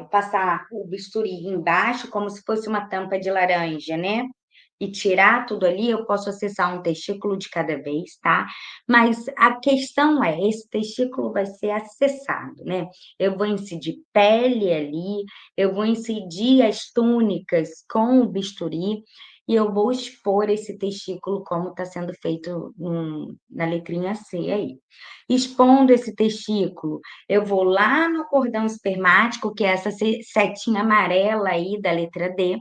passar o bisturi embaixo, como se fosse uma tampa de laranja, né? E tirar tudo ali, eu posso acessar um testículo de cada vez, tá? Mas a questão é, esse testículo vai ser acessado, né? Eu vou incidir pele ali, eu vou incidir as túnicas com o bisturi, e eu vou expor esse testículo como está sendo feito na letrinha C aí. Expondo esse testículo, eu vou lá no cordão espermático, que é essa setinha amarela aí da letra D,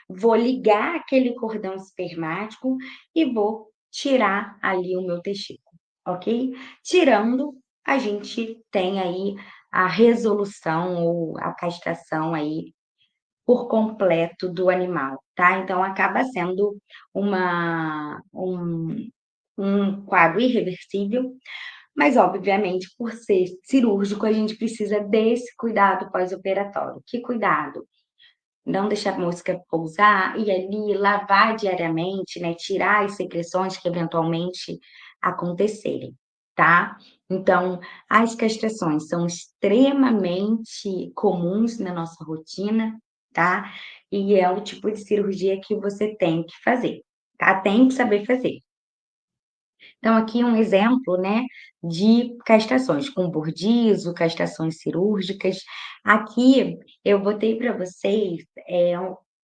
vou ligar aquele cordão espermático e vou tirar ali o meu testículo, ok? Tirando, a gente tem aí a resolução ou a castração aí por completo do animal, tá? Então, acaba sendo um quadro irreversível, mas, obviamente, por ser cirúrgico, a gente precisa desse cuidado pós-operatório. Que cuidado? Não deixar a mosca pousar e ali lavar diariamente, né? Tirar as secreções que eventualmente acontecerem, tá? Então, as castrações são extremamente comuns na nossa rotina, tá? E é o tipo de cirurgia que você tem que fazer, tá? Tem que saber fazer. Então, aqui um exemplo, né, de castrações com bordizo, castrações cirúrgicas. Aqui eu botei para vocês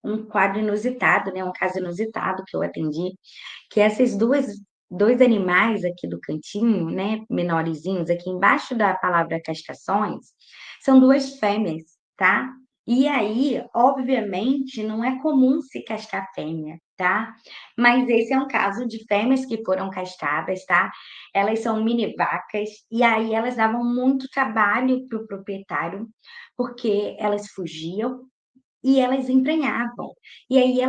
um quadro inusitado, né, um caso inusitado que eu atendi, que essas dois animais aqui do cantinho, né, menorzinhos, aqui embaixo da palavra castrações, são duas fêmeas, tá? E aí, obviamente, não é comum se castrar fêmea, tá? Mas esse é um caso de fêmeas que foram castradas, tá? Elas são mini vacas, e aí elas davam muito trabalho para o proprietário, porque elas fugiam, e elas emprenhavam. E aí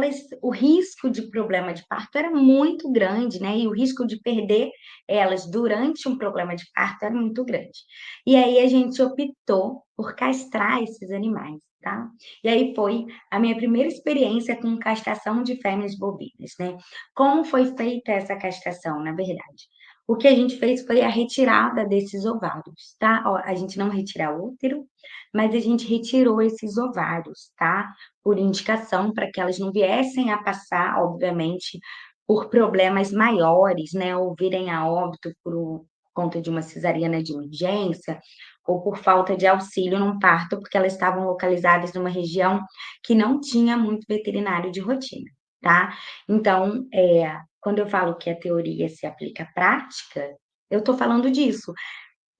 o risco de problema de parto era muito grande, né? E o risco de perder elas durante um problema de parto era muito grande. E aí a gente optou por castrar esses animais, tá? E aí foi a minha primeira experiência com castração de fêmeas bovinas, né? Como foi feita essa castração, na verdade? O que a gente fez foi a retirada desses ovários, tá? Ó, a gente não retira útero, mas a gente retirou esses ovários, tá? Por indicação, para que elas não viessem a passar, obviamente, por problemas maiores, né? Ou virem a óbito por conta de uma cesariana de emergência, ou por falta de auxílio num parto, porque elas estavam localizadas numa região que não tinha muito veterinário de rotina, tá? Então, quando eu falo que a teoria se aplica à prática, eu estou falando disso.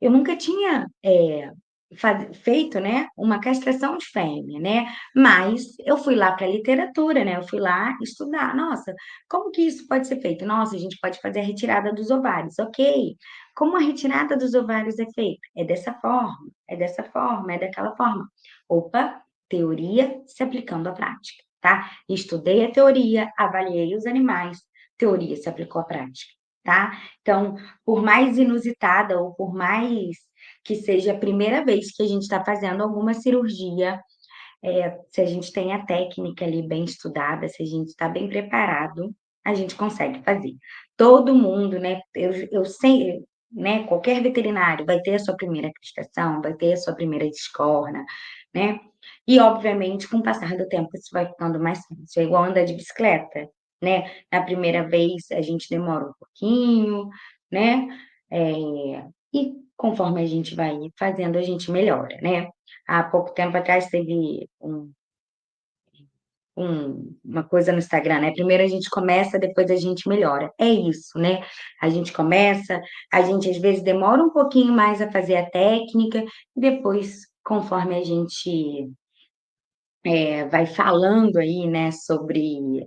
Eu nunca tinha feito, né, uma castração de fêmea, né? Mas eu fui lá para a literatura, né? Eu fui lá estudar. Nossa, como que isso pode ser feito? Nossa, a gente pode fazer a retirada dos ovários. Ok. Como a retirada dos ovários é feita? É dessa forma, é dessa forma, é daquela forma. Opa, teoria se aplicando à prática, tá? Estudei a teoria, avaliei os animais, teoria se aplicou à prática, tá? Então, por mais inusitada ou por mais que seja a primeira vez que a gente está fazendo alguma cirurgia, se a gente tem a técnica ali bem estudada, se a gente está bem preparado, a gente consegue fazer. Todo mundo, né? Eu sei, né? Qualquer veterinário vai ter a sua primeira castração, vai ter a sua primeira descorna, né? E, obviamente, com o passar do tempo, isso vai ficando mais fácil. É igual andar de bicicleta, né? Na primeira vez, a gente demora um pouquinho, né? E conforme a gente vai fazendo, a gente melhora, né? Há pouco tempo atrás teve uma coisa no Instagram, né? Primeiro a gente começa, depois a gente melhora. É isso, né? A gente começa, a gente às vezes demora um pouquinho mais a fazer a técnica, e depois, conforme a gente vai falando aí, né, sobre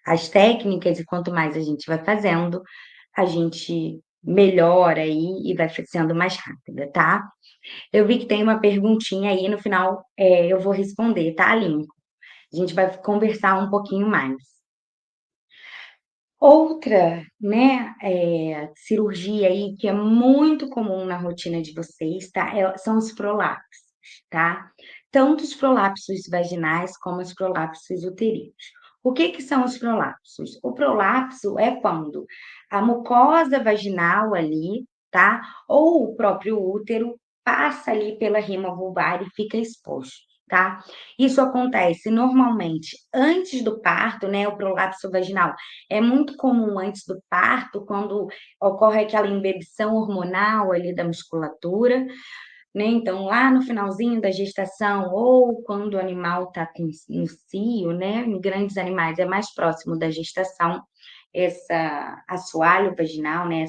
as técnicas, e quanto mais a gente vai fazendo, a gente melhora aí e vai sendo mais rápida, tá? Eu vi que tem uma perguntinha aí, no final eu vou responder, tá, Aline? A gente vai conversar um pouquinho mais. Outra, né, cirurgia aí que é muito comum na rotina de vocês, tá? São os prolapsos, tá? Tanto os prolapsos vaginais como os prolapsos uterinos. O que que são os prolapsos? O prolapso é quando a mucosa vaginal ali, tá? Ou o próprio útero passa ali pela rima vulvar e fica exposto, tá? Isso acontece normalmente antes do parto, né? O prolapso vaginal é muito comum antes do parto, quando ocorre aquela embebição hormonal ali da musculatura, né? Então, lá no finalzinho da gestação, ou quando o animal está no cio, né? Em grandes animais é mais próximo da gestação, essa assoalho vaginal, né?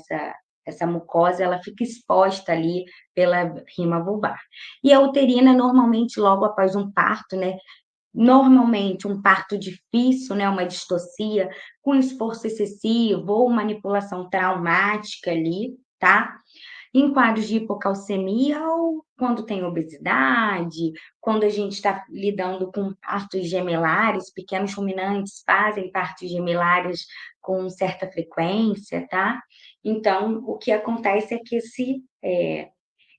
Essa mucosa, ela fica exposta ali pela rima vulvar. E a uterina, normalmente, logo após um parto, né? Normalmente, um parto difícil, né, uma distocia, com esforço excessivo ou manipulação traumática ali, tá? Em quadros de hipocalcemia ou quando tem obesidade, quando a gente está lidando com partos gemelares, pequenos ruminantes fazem partos gemelares com certa frequência, tá? Então, o que acontece é que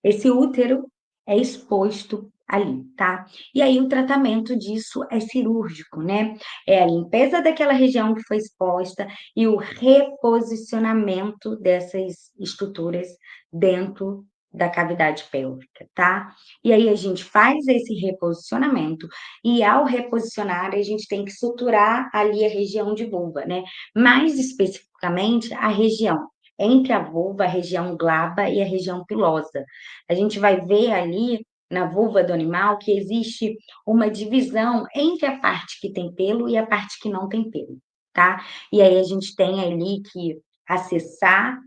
esse útero é exposto ali, tá? E aí o tratamento disso é cirúrgico, né? É a limpeza daquela região que foi exposta e o reposicionamento dessas estruturas dentro da cavidade pélvica, tá? E aí a gente faz esse reposicionamento e ao reposicionar a gente tem que suturar ali a região de vulva, né? Mais especificamente a região entre a vulva, a região glaba e a região pilosa. A gente vai ver ali na vulva do animal que existe uma divisão entre a parte que tem pelo e a parte que não tem pelo, tá? E aí a gente tem ali que acessar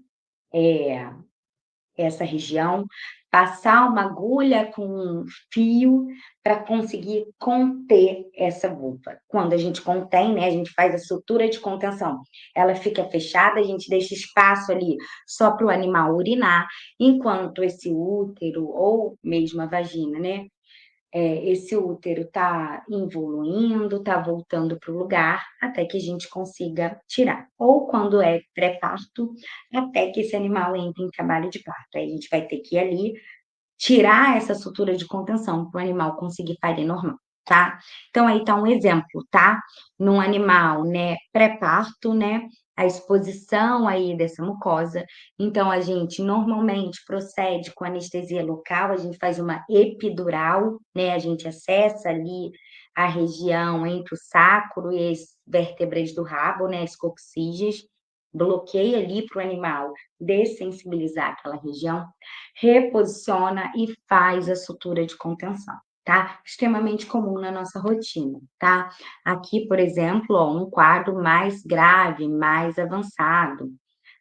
essa região, passar uma agulha com um fio para conseguir conter essa vulva. Quando a gente contém, né, a gente faz a sutura de contenção, ela fica fechada, a gente deixa espaço ali só para o animal urinar, enquanto esse útero ou mesmo a vagina, né, esse útero está evoluindo, está voltando para o lugar, até que a gente consiga tirar. Ou quando é pré-parto, até que esse animal entre em trabalho de parto. Aí a gente vai ter que ir ali tirar essa sutura de contenção para o animal conseguir parir normal, tá? Então aí tá um exemplo, tá? Num animal, né, pré-parto, né, a exposição aí dessa mucosa. Então a gente normalmente procede com anestesia local, a gente faz uma epidural, né, a gente acessa ali a região entre o sacro e as vértebras do rabo, né, as coxígeas, bloqueia ali para o animal dessensibilizar aquela região, reposiciona e faz a sutura de contenção, tá? Extremamente comum na nossa rotina, tá? Aqui, por exemplo, ó, um quadro mais grave, mais avançado.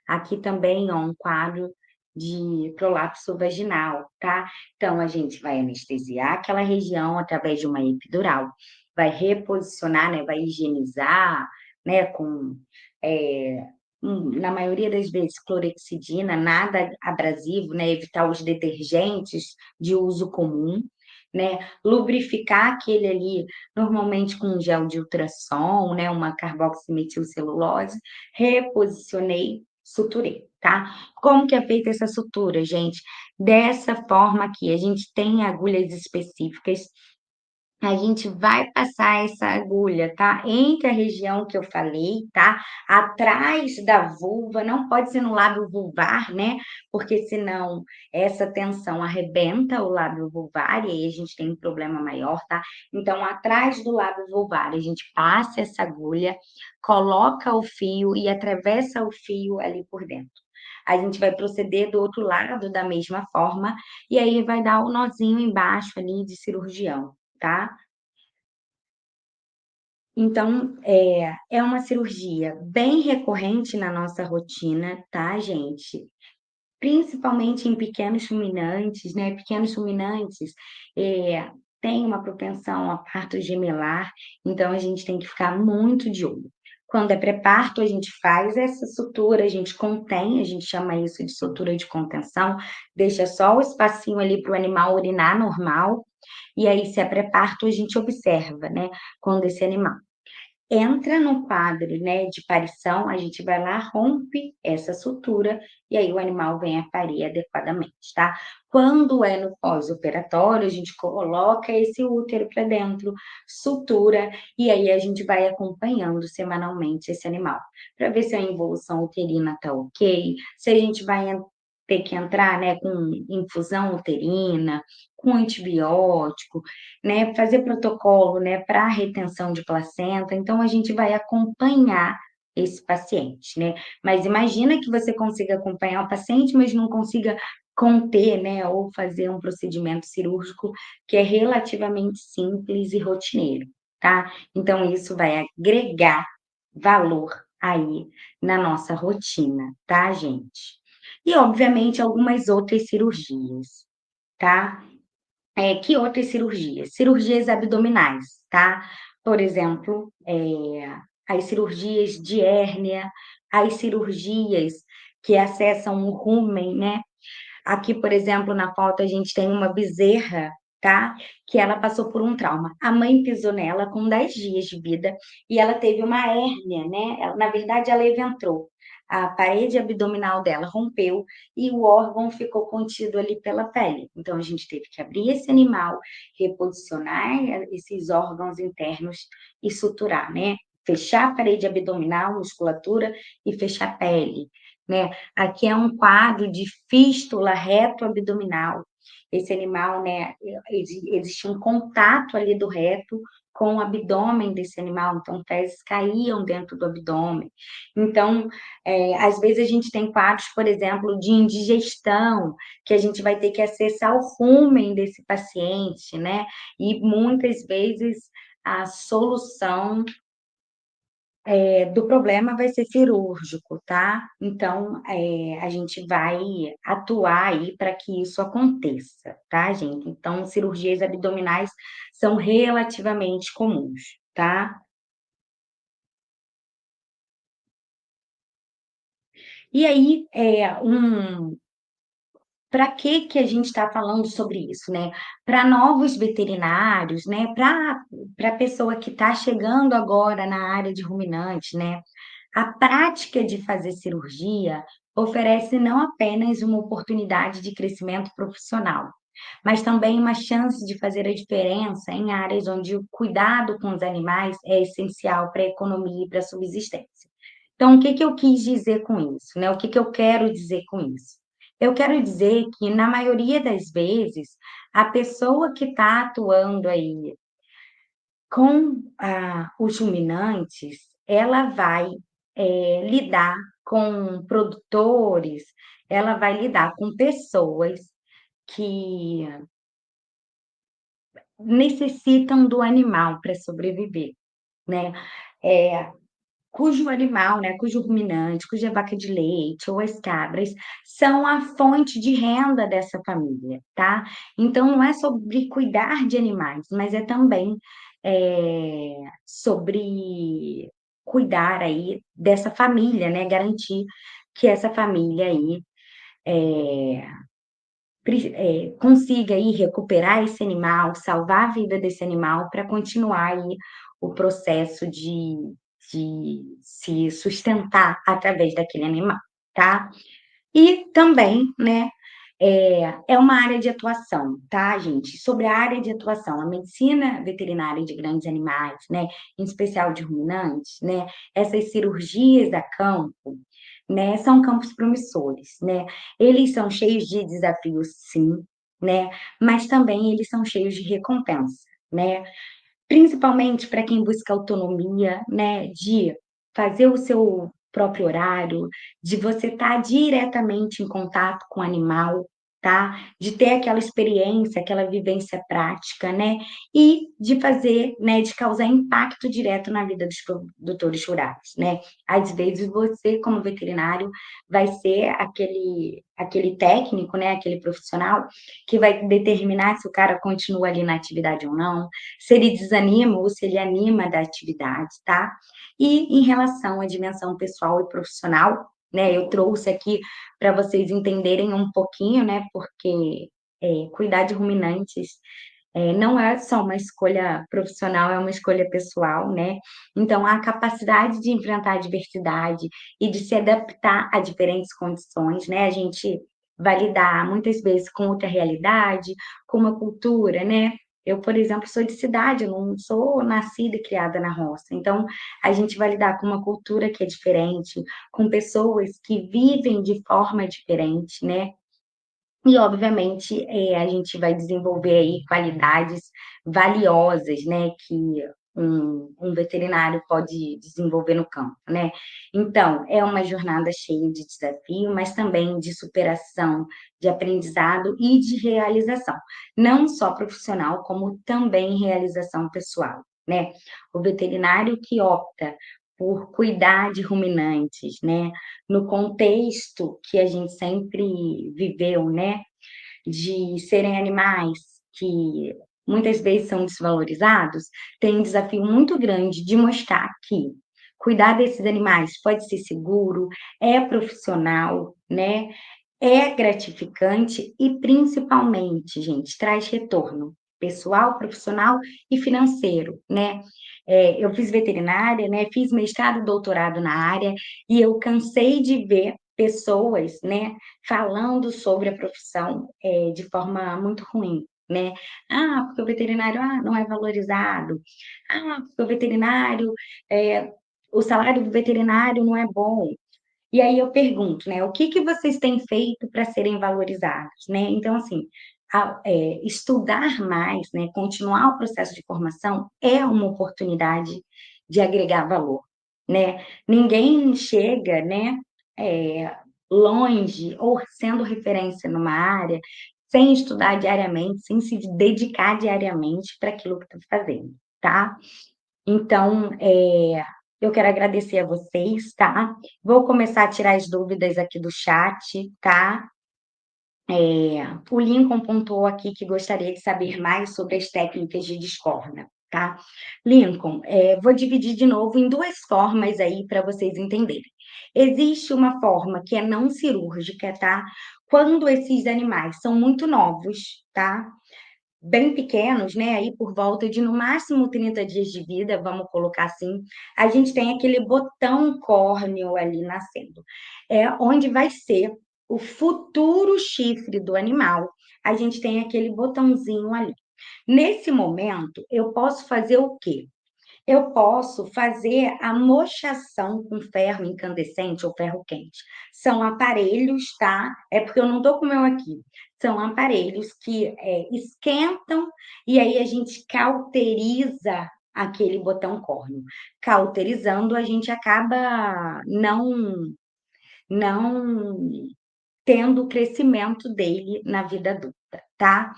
Aqui também, ó, um quadro de prolapso vaginal, tá? Então, a gente vai anestesiar aquela região através de uma epidural, vai reposicionar, né? Vai higienizar, né? Com é, na maioria das vezes, clorexidina, nada abrasivo, né? Evitar os detergentes de uso comum, né? Lubrificar aquele ali, normalmente com um gel de ultrassom, né? Uma carboximetilcelulose. Reposicionei, suturei, tá? Como que é feita essa sutura, gente? Dessa forma aqui, a gente tem agulhas específicas, a gente vai passar essa agulha, tá? Entre a região que eu falei, tá? Atrás da vulva, não pode ser no lábio vulvar, né? Porque senão essa tensão arrebenta o lábio vulvar e aí a gente tem um problema maior, tá? Então, atrás do lábio vulvar, a gente passa essa agulha, coloca o fio e atravessa o fio ali por dentro. A gente vai proceder do outro lado da mesma forma e aí vai dar o nozinho embaixo ali de cirurgião, tá? Então, é uma cirurgia bem recorrente na nossa rotina, tá, gente? Principalmente em pequenos ruminantes, né? Pequenos ruminantes têm uma propensão a parto gemelar, então a gente tem que ficar muito de olho. Quando é pré-parto, a gente faz essa sutura, a gente contém, a gente chama isso de sutura de contenção, deixa só o espacinho ali para o animal urinar normal, e aí, se é pré-parto, a gente observa, né? Quando esse animal entra no quadro, né, de parição, a gente vai lá, rompe essa sutura e aí o animal vem a parir adequadamente, tá? Quando é no pós-operatório, a gente coloca esse útero para dentro, sutura e aí a gente vai acompanhando semanalmente esse animal para ver se a involução uterina tá ok, se a gente vai ter que entrar, né, com infusão uterina, com antibiótico, né, fazer protocolo, né, para retenção de placenta, então a gente vai acompanhar esse paciente, né? Mas imagina que você consiga acompanhar o paciente, mas não consiga conter, né, ou fazer um procedimento cirúrgico que é relativamente simples e rotineiro, tá? Então isso vai agregar valor aí na nossa rotina, tá, gente? E obviamente algumas outras cirurgias, tá? Que outras cirurgias? Cirurgias abdominais, tá? Por exemplo, as cirurgias de hérnia, as cirurgias que acessam o rumen, né? Aqui, por exemplo, na foto a gente tem uma bezerra, tá? Que ela passou por um trauma. A mãe pisou nela com 10 dias de vida e ela teve uma hérnia, né? Na verdade, ela eventrou. A parede abdominal dela rompeu e o órgão ficou contido ali pela pele. Então, a gente teve que abrir esse animal, reposicionar esses órgãos internos e suturar, né? Fechar a parede abdominal, musculatura e fechar a pele, né? Aqui é um quadro de fístula reto-abdominal. Esse animal, né, existe um contato ali do reto com o abdômen desse animal, então fezes caíam dentro do abdômen. Então, às vezes a gente tem quadros, por exemplo, de indigestão, que a gente vai ter que acessar o rumen desse paciente, né? E muitas vezes a solução do problema vai ser cirúrgico, tá? Então, a gente vai atuar aí para que isso aconteça, tá, gente? Então, cirurgias abdominais são relativamente comuns, tá? E aí, para que a gente está falando sobre isso, né? Para novos veterinários, né? Para a pessoa que está chegando agora na área de ruminante, né? A prática de fazer cirurgia oferece não apenas uma oportunidade de crescimento profissional, mas também uma chance de fazer a diferença em áreas onde o cuidado com os animais é essencial para a economia e para a subsistência. Então, o que eu quis dizer com isso, né? O que eu quero dizer com isso? Eu quero dizer que, na maioria das vezes, a pessoa que está atuando aí com os ruminantes, ela vai lidar com produtores, ela vai lidar com pessoas que necessitam do animal para sobreviver, né? Eh, cujo animal, né, cujo ruminante, cuja vaca de leite ou as cabras são a fonte de renda dessa família, tá? Então não é sobre cuidar de animais, mas é também, sobre cuidar aí dessa família, né, garantir que essa família aí, eh consiga aí recuperar esse animal, salvar a vida desse animal para continuar aí o processo de se sustentar através daquele animal, tá? E também, né, é uma área de atuação, tá, gente? Sobre a área de atuação, a medicina veterinária de grandes animais, né, em especial de ruminantes, né, essas cirurgias a campo, né, são campos promissores, né? Eles são cheios de desafios, sim, né, mas também eles são cheios de recompensa, né? Principalmente para quem busca autonomia, né, de fazer o seu próprio horário, de você estar diretamente em contato com o animal, tá? De ter aquela experiência, aquela vivência prática, né? E de fazer, né, de causar impacto direto na vida dos produtores rurais, né? Às vezes você, como veterinário, vai ser aquele técnico, né, aquele profissional que vai determinar se o cara continua ali na atividade ou não, se ele desanima ou se ele anima da atividade, tá? E em relação à dimensão pessoal e profissional, né, eu trouxe aqui para vocês entenderem um pouquinho, né, porque cuidar de ruminantes não é só uma escolha profissional, é uma escolha pessoal, né? Então, a capacidade de enfrentar a adversidade e de se adaptar a diferentes condições, né? A gente vai lidar muitas vezes com outra realidade, com uma cultura, né? Eu, por exemplo, sou de cidade, eu não sou nascida e criada na roça. Então, a gente vai lidar com uma cultura que é diferente, com pessoas que vivem de forma diferente, né? E, obviamente, a gente vai desenvolver aí qualidades valiosas, né, que um veterinário pode desenvolver no campo, né. Então, é uma jornada cheia de desafio, mas também de superação, de aprendizado e de realização, não só profissional, como também realização pessoal, né. O veterinário que opta por cuidar de ruminantes, né, no contexto que a gente sempre viveu, né, de serem animais que muitas vezes são desvalorizados, tem um desafio muito grande de mostrar que cuidar desses animais pode ser seguro, é profissional, né, é gratificante e principalmente, gente, traz retorno pessoal, profissional e financeiro, né. Eu fiz veterinária, né, fiz mestrado, doutorado na área, e eu cansei de ver pessoas, né, falando sobre a profissão, de forma muito ruim, né. "Ah, porque o veterinário, não é valorizado. Ah, porque o veterinário, o salário do veterinário não é bom". E aí eu pergunto, né, o que vocês têm feito para serem valorizados, né? Então, assim, estudar mais, né, continuar o processo de formação é uma oportunidade de agregar valor, né? Ninguém chega, né, eh, longe ou sendo referência numa área sem estudar diariamente, sem se dedicar diariamente para aquilo que está fazendo, tá? Então, eu quero agradecer a vocês, tá? Vou começar a tirar as dúvidas aqui do chat, tá? O Lincoln pontuou aqui que gostaria de saber mais sobre as técnicas de discórdia, tá? Lincoln, vou dividir de novo em duas formas aí para vocês entenderem. Existe uma forma que é não cirúrgica, tá? quando esses animais são muito novos, tá? Bem pequenos, né? Aí por volta de no máximo 30 dias de vida, vamos colocar assim, a gente tem aquele botão córneo ali nascendo. É onde vai ser o futuro chifre do animal. A gente tem aquele botãozinho ali. Nesse momento, eu posso fazer o quê? Eu posso fazer a mochação com ferro incandescente ou ferro quente. São aparelhos, tá? É porque eu não estou com o meu aqui. São aparelhos que esquentam e aí a gente cauteriza aquele botão córneo. Cauterizando, a gente acaba não tendo o crescimento dele na vida adulta, tá?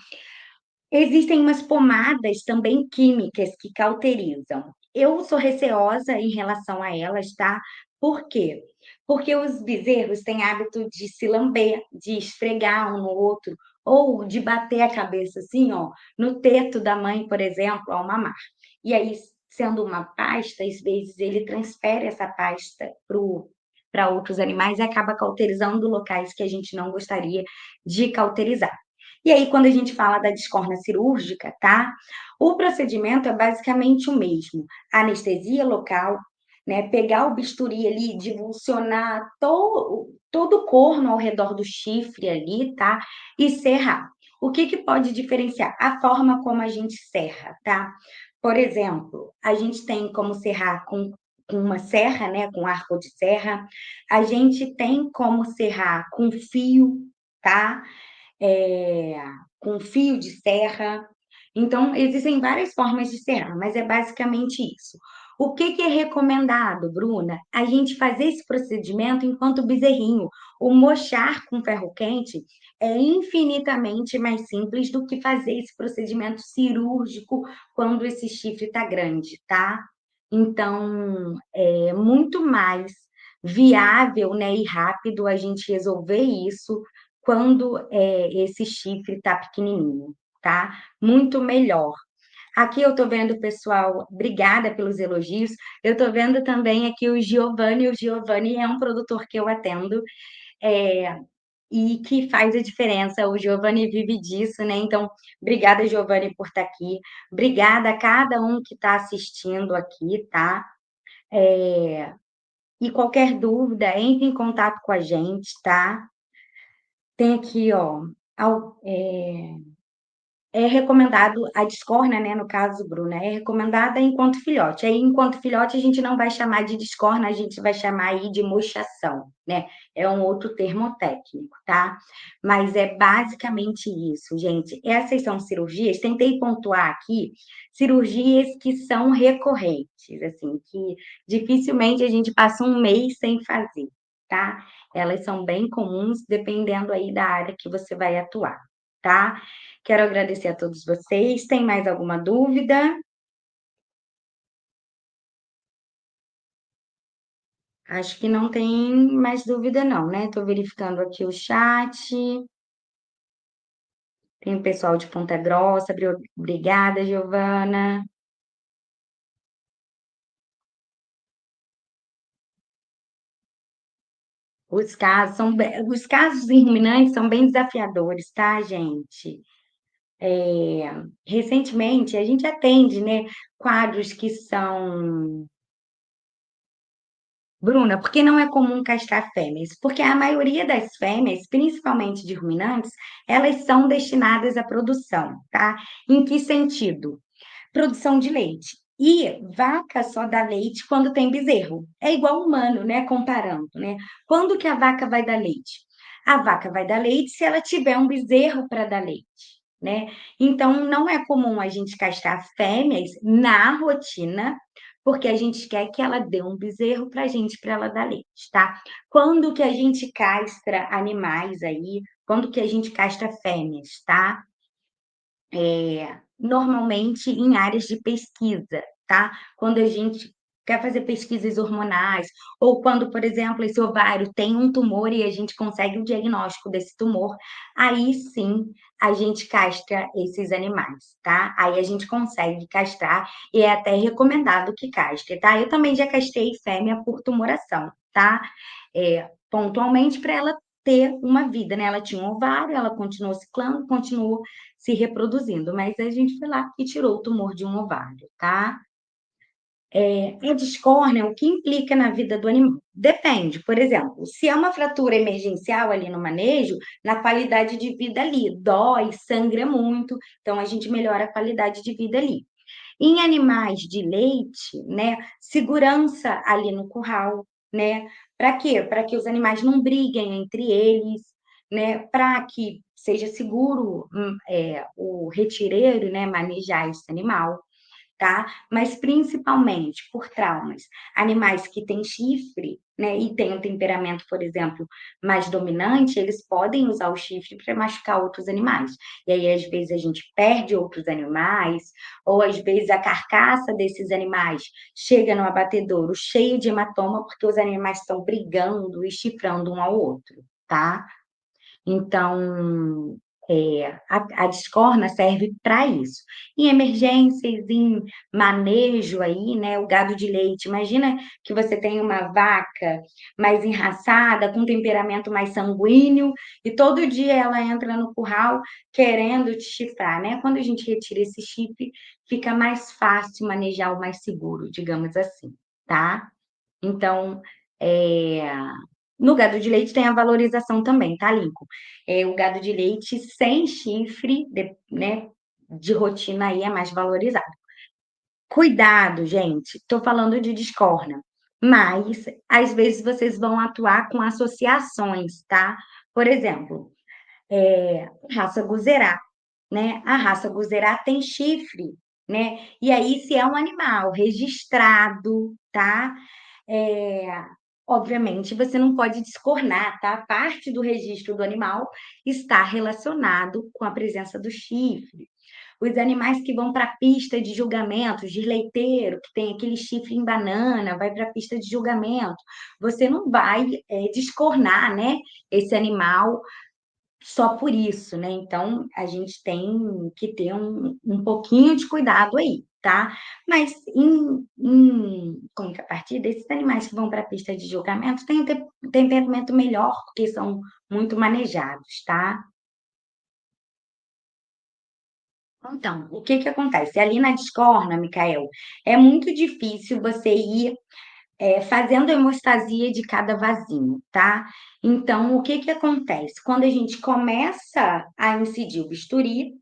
Existem umas pomadas também químicas que cauterizam. Eu sou receosa em relação a elas, tá? Por quê? Porque os bezerros têm hábito de se lamber, de esfregar um no outro, ou de bater a cabeça assim, ó, no teto da mãe, por exemplo, ao mamar. E aí, sendo uma pasta, às vezes ele transfere essa pasta para outros animais e acaba cauterizando locais que a gente não gostaria de cauterizar. E aí, quando a gente fala da descórnia cirúrgica, tá? O procedimento é basicamente o mesmo: anestesia local, né? Pegar o bisturi ali, divulsionar todo o corno ao redor do chifre ali, tá? E serrar. O que que pode diferenciar? A forma como a gente serra, tá? Por exemplo, a gente tem como serrar com uma serra, né? Com arco de serra. A gente tem como serrar com fio, tá? é, com fio de serra. Então, existem várias formas de serrar, mas é basicamente isso. O que que é recomendado, Bruna? A gente fazer esse procedimento enquanto bezerrinho. O mochar com ferro quente é infinitamente mais simples do que fazer esse procedimento cirúrgico quando esse chifre está grande, tá? Então, é muito mais viável, né, e rápido a gente resolver isso quando esse chifre está pequenininho, tá? Muito melhor. Aqui eu estou vendo, pessoal, obrigada pelos elogios. Eu estou vendo também aqui o Giovanni é um produtor que eu atendo é, e que faz a diferença. O Giovanni vive disso, né? Então, obrigada, Giovanni, por estar aqui. Obrigada a cada um que está assistindo aqui, tá? E qualquer dúvida, entre em contato com a gente, tá? Tem aqui, ó, é recomendado a discórnia, né, no caso, Bruna, é recomendada enquanto filhote. Aí, enquanto filhote, a gente não vai chamar de discórnia, a gente vai chamar aí de mochação, né? É um outro termo técnico, tá? Mas é basicamente isso, gente. Essas são cirurgias, tentei pontuar aqui, cirurgias que são recorrentes, assim, que dificilmente a gente passa um mês sem fazer, tá? Elas são bem comuns, dependendo aí da área que você vai atuar, tá? Quero agradecer a todos vocês. Tem mais alguma dúvida? Acho que não tem mais dúvida, não, né? Estou verificando aqui o chat. Tem o pessoal de Ponta Grossa. Obrigada, Giovana. Os casos em ruminantes são bem desafiadores, tá, gente? Recentemente, a gente atende, né, quadros que são Bruna, por que não é comum castrar fêmeas? Porque a maioria das fêmeas, principalmente de ruminantes, elas são destinadas à produção, tá? Em que sentido? Produção de leite. E vaca só dá leite quando tem bezerro. É igual humano, né? Comparando, né? Quando que a vaca vai dar leite? A vaca vai dar leite se ela tiver um bezerro para dar leite, né? Então, não é comum a gente castrar fêmeas na rotina, porque a gente quer que ela dê um bezerro para a gente, para ela dar leite, tá? Quando que a gente castra animais aí? Quando que a gente castra fêmeas, tá? Normalmente em áreas de pesquisa, tá? Quando a gente quer fazer pesquisas hormonais, ou quando, por exemplo, esse ovário tem um tumor e a gente consegue o diagnóstico desse tumor, aí sim a gente castra esses animais, tá? Aí a gente consegue castrar e é até recomendado que castre, tá? Eu também já castrei fêmea por tumoração, tá? Pontualmente para ela ter uma vida, né? Ela tinha um ovário, ela continuou ciclando, continuou se reproduzindo, mas a gente foi lá e tirou o tumor de um ovário, tá? A discórnia, o que implica na vida do animal? Depende, por exemplo, se é uma fratura emergencial ali no manejo, na qualidade de vida ali, dói, sangra muito, então a gente melhora a qualidade de vida ali. Em animais de leite, né, segurança ali no curral, né? Para quê? Para que os animais não briguem entre eles, né? Para que seja seguro o retireiro, né, manejar esse animal, tá? Mas principalmente por traumas. Animais que têm chifre, né, e têm um temperamento, por exemplo, mais dominante, eles podem usar o chifre para machucar outros animais. E aí, às vezes, a gente perde outros animais, ou às vezes a carcaça desses animais chega no abatedouro cheio de hematoma, porque os animais estão brigando e chifrando um ao outro, tá? Então, a discorna serve para isso. Em emergências, em manejo aí, né? O gado de leite. Imagina que você tem uma vaca mais enraçada, com temperamento mais sanguíneo, e todo dia ela entra no curral querendo te chifrar, né? Quando a gente retira esse chifre, fica mais fácil manejar o mais seguro, digamos assim, tá? Então, é, no gado de leite tem a valorização também, tá, Lincoln? O gado de leite sem chifre, né, de rotina aí é mais valorizado. Cuidado, gente, estou falando de discórdia, mas às vezes vocês vão atuar com associações, tá? Por exemplo, raça Guzerá, né? A raça Guzerá tem chifre, né? E aí, se é um animal registrado, tá? É, obviamente, você não pode descornar, tá? Parte do registro do animal está relacionado com a presença do chifre. Os animais que vão para a pista de julgamento, de leiteiro, que tem aquele chifre em banana, vai para a pista de julgamento. Você não vai descornar, né, esse animal só por isso, né? Então, a gente tem que ter um pouquinho de cuidado aí, tá? Mas, em contrapartida, esses animais que vão para a pista de julgamento têm um temperamento melhor, porque são muito manejados, tá? Então, o que que acontece? Ali na discórdia, Micael, é muito difícil você ir fazendo hemostasia de cada vasinho, tá? Então, o que que acontece? Quando a gente começa a incidir o bisturi,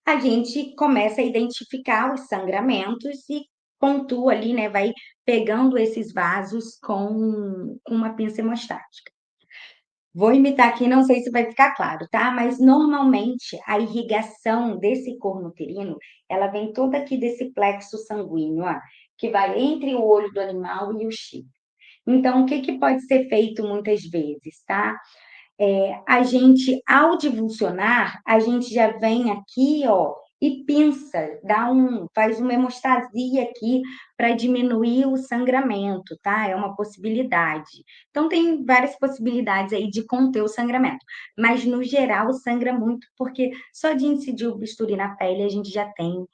a gente começa a identificar os sangramentos e pontua ali, né? Vai pegando esses vasos com uma pinça hemostática. Vou imitar aqui, não sei se vai ficar claro, tá? Mas normalmente a irrigação desse corno uterino, ela vem toda aqui desse plexo sanguíneo, ó, que vai entre o olho do animal e o chifre. Então, o que que pode ser feito muitas vezes, tá? A gente, ao divulsionar, a gente já vem aqui, ó, e pinça, faz uma hemostasia aqui para diminuir o sangramento, tá? É uma possibilidade. Então, tem várias possibilidades aí de conter o sangramento, mas no geral sangra muito, porque só de incidir o bisturi na pele a gente já tem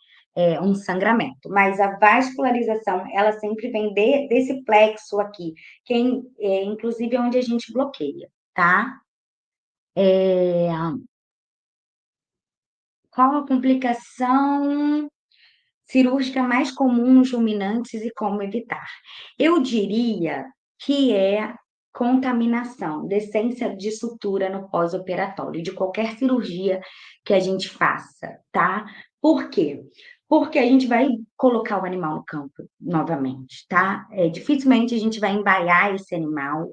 um sangramento. Mas a vascularização, ela sempre vem desse plexo aqui, que inclusive é onde a gente bloqueia, tá? É, qual a complicação cirúrgica mais comum nos ruminantes e como evitar? Eu diria que é contaminação, decência de sutura no pós-operatório, de qualquer cirurgia que a gente faça, tá? Por quê? Porque a gente vai colocar o animal no campo novamente, tá? Dificilmente a gente vai embaiar esse animal.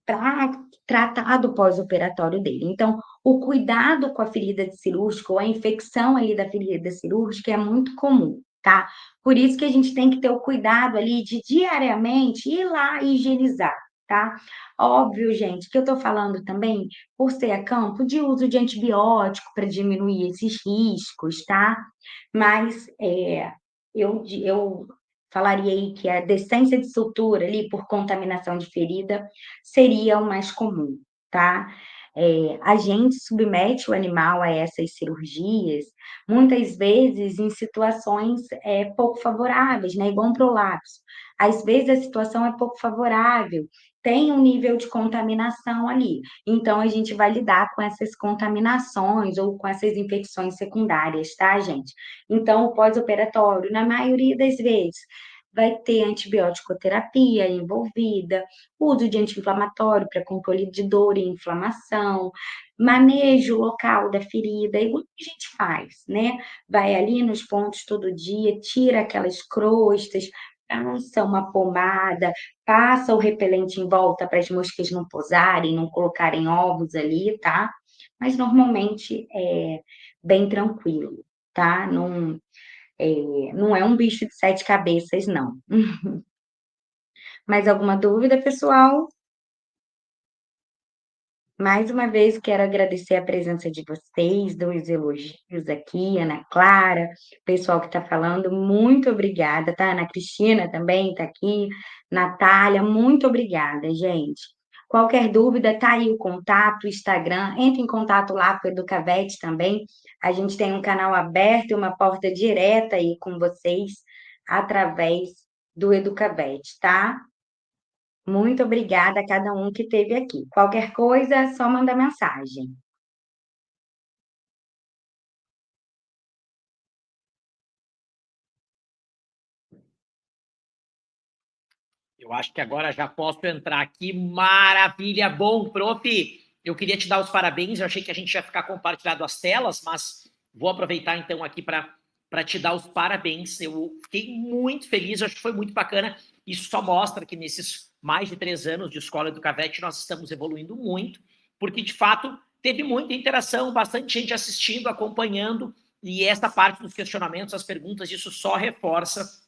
Para tratar do pós-operatório dele. Então, o cuidado com a ferida cirúrgica ou a infecção ali da ferida cirúrgica é muito comum, tá? Por isso que a gente tem que ter o cuidado ali de diariamente ir lá e higienizar, tá? Óbvio, gente, que eu tô falando também, por ser a campo, de uso de antibiótico para diminuir esses riscos, tá? Mas eu falaria aí que a decência de sutura ali por contaminação de ferida seria o mais comum, tá? A gente submete o animal a essas cirurgias, muitas vezes em situações pouco favoráveis, né? Igual um prolapso. Às vezes a situação é pouco favorável tem um nível de contaminação ali. Então, a gente vai lidar com essas contaminações ou com essas infecções secundárias, tá, gente? Então, o pós-operatório, na maioria das vezes, vai ter antibiótico-terapia envolvida, uso de anti-inflamatório para controle de dor e inflamação, manejo local da ferida, igual que a gente faz, né? Vai ali nos pontos todo dia, tira aquelas crostas, passa uma pomada, passa o repelente em volta para as moscas não pousarem, não colocarem ovos ali, tá? Mas normalmente é bem tranquilo, tá? Não é um bicho de 7 cabeças, não. Mais alguma dúvida, pessoal? Mais uma vez, quero agradecer a presença de vocês, dos elogios aqui, Ana Clara, pessoal que está falando, muito obrigada, tá? Ana Cristina também está aqui, Natália, muito obrigada, gente. Qualquer dúvida, tá aí o contato, o Instagram, entre em contato lá com o Educavete também. A gente tem um canal aberto e uma porta direta aí com vocês através do Educavete, tá? Muito obrigada a cada um que esteve aqui. Qualquer coisa, é só mandar mensagem. Eu acho que agora já posso entrar aqui. Maravilha! Bom, prof, eu queria te dar os parabéns. Eu achei que a gente ia ficar compartilhado as telas, mas vou aproveitar então aqui para te dar os parabéns. Eu fiquei muito feliz, eu acho que foi muito bacana. Isso só mostra que nesses mais de 3 anos de Escola Educavete nós estamos evoluindo muito, porque de fato teve muita interação, bastante gente assistindo, acompanhando, e essa parte dos questionamentos, as perguntas, isso só reforça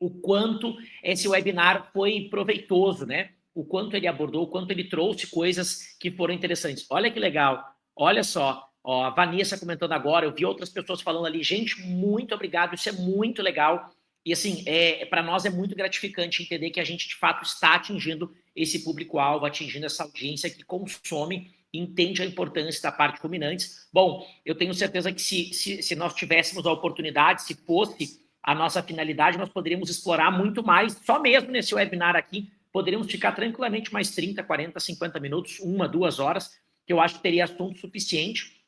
o quanto esse webinar foi proveitoso, né? O quanto ele abordou, o quanto ele trouxe coisas que foram interessantes. Olha que legal, olha só, ó, a Vanessa comentando agora, eu vi outras pessoas falando ali, gente, muito obrigado, isso é muito legal. E assim, para nós é muito gratificante entender que a gente, de fato, está atingindo esse público-alvo, atingindo essa audiência que consome, entende a importância da parte ruminantes. Bom, eu tenho certeza que se nós tivéssemos a oportunidade, se fosse a nossa finalidade, nós poderíamos explorar muito mais, só mesmo nesse webinar aqui, poderíamos ficar tranquilamente mais 30, 40, 50 minutos, 1, 2 horas, que eu acho que teria assunto suficiente.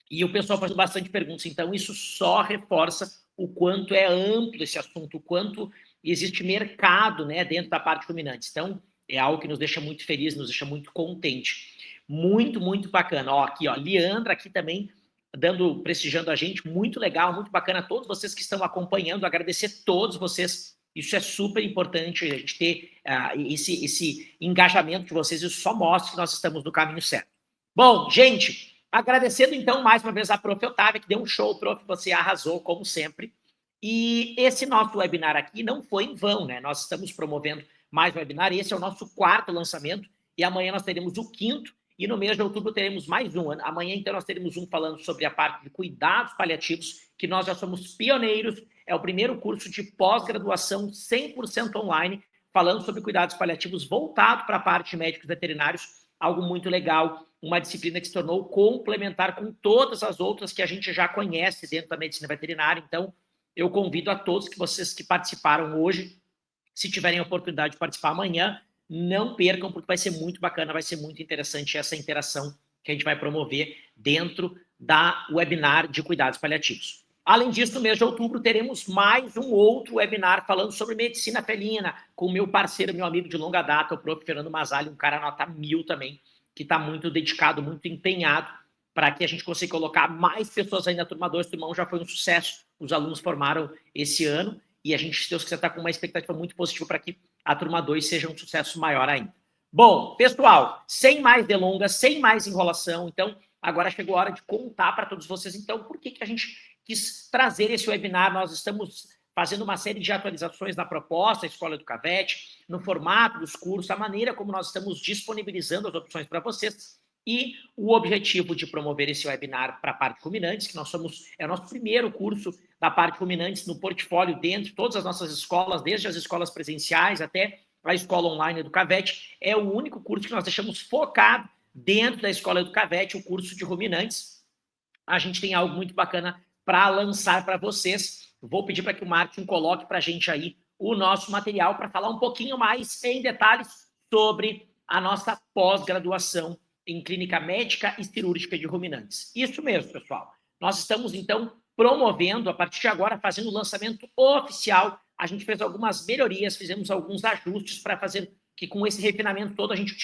E o pessoal faz bastante perguntas, então isso só reforça o quanto é amplo esse assunto, o quanto existe mercado, né, dentro da parte ruminante. Então, é algo que nos deixa muito feliz, nos deixa muito contente. Muito, muito bacana. Ó, aqui, ó, Leandra aqui também prestigiando a gente, muito legal, muito bacana, todos vocês que estão acompanhando, agradecer todos vocês, isso é super importante, a gente ter esse engajamento de vocês, isso só mostra que nós estamos no caminho certo. Bom, gente, agradecendo então mais uma vez a prof. Otávia, que deu um show, prof, você arrasou, como sempre, e esse nosso webinar aqui não foi em vão, né, nós estamos promovendo mais um webinar, esse é o nosso 4º lançamento, e amanhã nós teremos o 5º, e no mês de outubro teremos mais um. Amanhã, então, nós teremos um falando sobre a parte de cuidados paliativos, que nós já somos pioneiros. É o primeiro curso de pós-graduação 100% online, falando sobre cuidados paliativos voltado para a parte de médicos veterinários. Algo muito legal, uma disciplina que se tornou complementar com todas as outras que a gente já conhece dentro da medicina veterinária. Então, eu convido a todos que vocês que participaram hoje, se tiverem a oportunidade de participar amanhã, não percam, porque vai ser muito bacana, vai ser muito interessante essa interação que a gente vai promover dentro da webinar de cuidados paliativos. Além disso, no mês de outubro, teremos mais um outro webinar falando sobre medicina felina, com o meu parceiro, meu amigo de longa data, o prof. Fernando Mazzali, um cara nota 1000 também, que está muito dedicado, muito empenhado para que a gente consiga colocar mais pessoas aí na turma 2. Turma 1 já foi um sucesso, os alunos formaram esse ano, e a gente, se Deus quiser, está com uma expectativa muito positiva para que a turma 2 seja um sucesso maior ainda. Bom, pessoal, sem mais delongas, sem mais enrolação, então, agora chegou a hora de contar para todos vocês, então, por que a gente quis trazer esse webinar. Nós estamos fazendo uma série de atualizações na proposta, a Escola Educavete, no formato dos cursos, a maneira como nós estamos disponibilizando as opções para vocês, e o objetivo de promover esse webinar para a parte ruminantes, que é o nosso primeiro curso da parte ruminantes no portfólio dentro de todas as nossas escolas, desde as escolas presenciais até a escola online Educavete, é o único curso que nós deixamos focado dentro da Escola Educavete, o curso de ruminantes. A gente tem algo muito bacana para lançar para vocês. Vou pedir para que o Martin coloque para a gente aí o nosso material para falar um pouquinho mais em detalhes sobre a nossa pós-graduação em clínica médica e cirúrgica de ruminantes. Isso mesmo, pessoal. Nós estamos, então, promovendo, a partir de agora, fazendo o lançamento oficial. A gente fez algumas melhorias, fizemos alguns ajustes para fazer que, com esse refinamento todo, a gente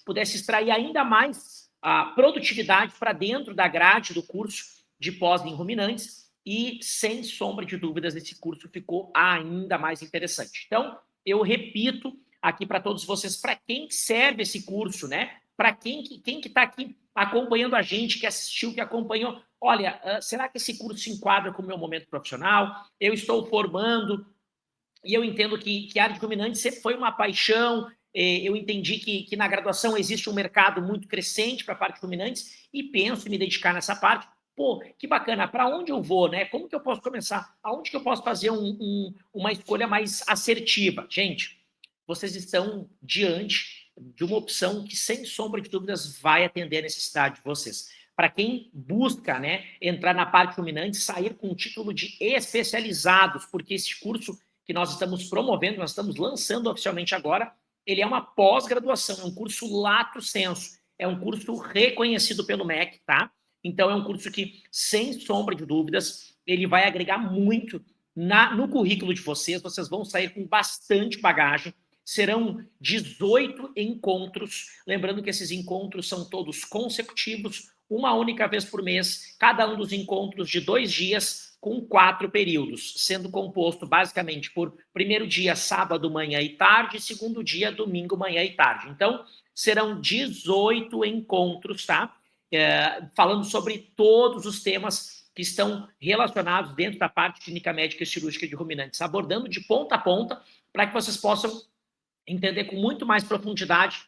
pudesse extrair ainda mais a produtividade para dentro da grade do curso de pós em ruminantes e, sem sombra de dúvidas, esse curso ficou ainda mais interessante. Então, eu repito aqui para todos vocês, para quem serve esse curso, né? Para quem que está aqui acompanhando a gente, que assistiu, que acompanhou, olha, será que esse curso se enquadra com o meu momento profissional? Eu estou formando e eu entendo que a área de ruminantes sempre foi uma paixão. Eu entendi que na graduação existe um mercado muito crescente para a parte de ruminantes e penso em me dedicar nessa parte. Pô, que bacana, para onde eu vou, né? Como que eu posso começar? Aonde que eu posso fazer uma escolha mais assertiva? Gente, vocês estão diante de uma opção que, sem sombra de dúvidas, vai atender a necessidade de vocês. Para quem busca, né, entrar na parte ruminante, sair com o título de especializados, porque esse curso que nós estamos promovendo, nós estamos lançando oficialmente agora, ele é uma pós-graduação, é um curso lato sensu, é um curso reconhecido pelo MEC, tá? Então, é um curso que, sem sombra de dúvidas, ele vai agregar muito no currículo de vocês vão sair com bastante bagagem. Serão 18 encontros, lembrando que esses encontros são todos consecutivos, uma única vez por mês, cada um dos encontros de 2 dias, com 4 períodos, sendo composto basicamente por primeiro dia, sábado, manhã e tarde, segundo dia, domingo, manhã e tarde. Então, serão 18 encontros, tá? Falando sobre todos os temas que estão relacionados dentro da parte clínica médica e cirúrgica de ruminantes, abordando de ponta a ponta, para que vocês possam entender com muito mais profundidade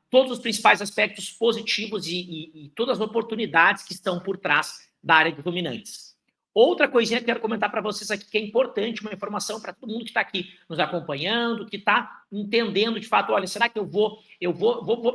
todos os principais aspectos positivos e todas as oportunidades que estão por trás da área de ruminantes. Outra coisinha que eu quero comentar para vocês aqui, que é importante, uma informação para todo mundo que está aqui nos acompanhando, que está entendendo de fato, olha, será que eu vou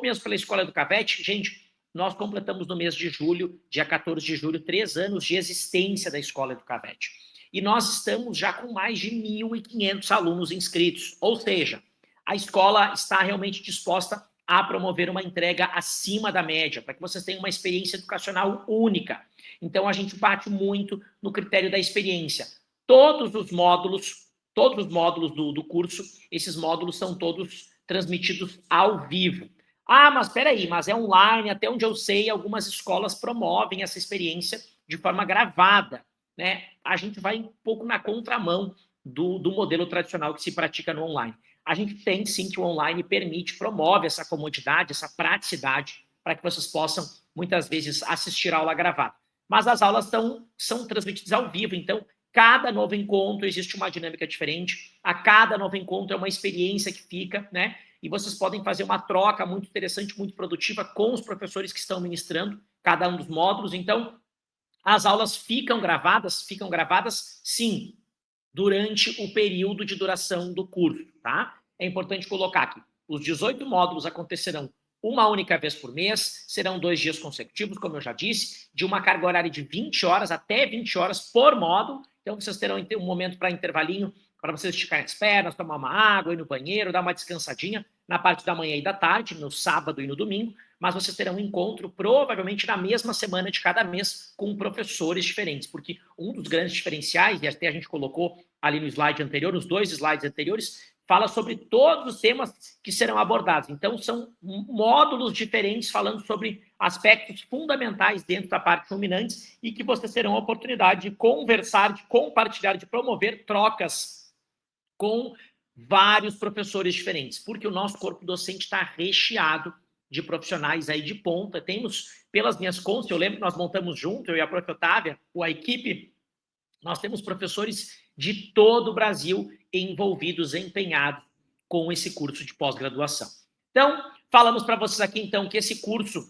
mesmo pela Escola EducaVet? Gente, nós completamos no mês de julho, dia 14 de julho, 3 anos de existência da Escola EducaVet. E nós estamos já com mais de 1.500 alunos inscritos, ou seja, a escola está realmente disposta a promover uma entrega acima da média, para que vocês tenham uma experiência educacional única. Então, a gente bate muito no critério da experiência. Todos os módulos do curso, esses módulos são todos transmitidos ao vivo. Ah, mas espera aí, mas é online, até onde eu sei, algumas escolas promovem essa experiência de forma gravada, né? A gente vai um pouco na contramão do modelo tradicional que se pratica no online. A gente tem, sim, que o online promove essa comodidade, essa praticidade, para que vocês possam, muitas vezes, assistir a aula gravada. Mas as aulas são transmitidas ao vivo, então, cada novo encontro existe uma dinâmica diferente, a cada novo encontro é uma experiência que fica, né? E vocês podem fazer uma troca muito interessante, muito produtiva com os professores que estão ministrando cada um dos módulos. Então, as aulas ficam gravadas, sim, durante o período de duração do curso, tá? É importante colocar aqui, os 18 módulos acontecerão uma única vez por mês, serão 2 dias consecutivos, como eu já disse, de uma carga horária de 20 horas até 20 horas por módulo, então vocês terão um momento para intervalinho, para vocês esticarem as pernas, tomar uma água, ir no banheiro, dar uma descansadinha na parte da manhã e da tarde, no sábado e no domingo, mas vocês terão um encontro provavelmente na mesma semana de cada mês com professores diferentes, porque um dos grandes diferenciais, e até a gente colocou ali no slide anterior, nos 2 slides anteriores, fala sobre todos os temas que serão abordados. Então, são módulos diferentes falando sobre aspectos fundamentais dentro da parte ruminantes e que vocês terão a oportunidade de conversar, de compartilhar, de promover trocas com vários professores diferentes, porque o nosso corpo docente está recheado de profissionais aí de ponta. Temos, pelas minhas contas, eu lembro que nós montamos junto, eu e a prof. Otávia, a equipe, nós temos professores de todo o Brasil envolvidos, empenhados com esse curso de pós-graduação. Então, falamos para vocês aqui, então, que esse curso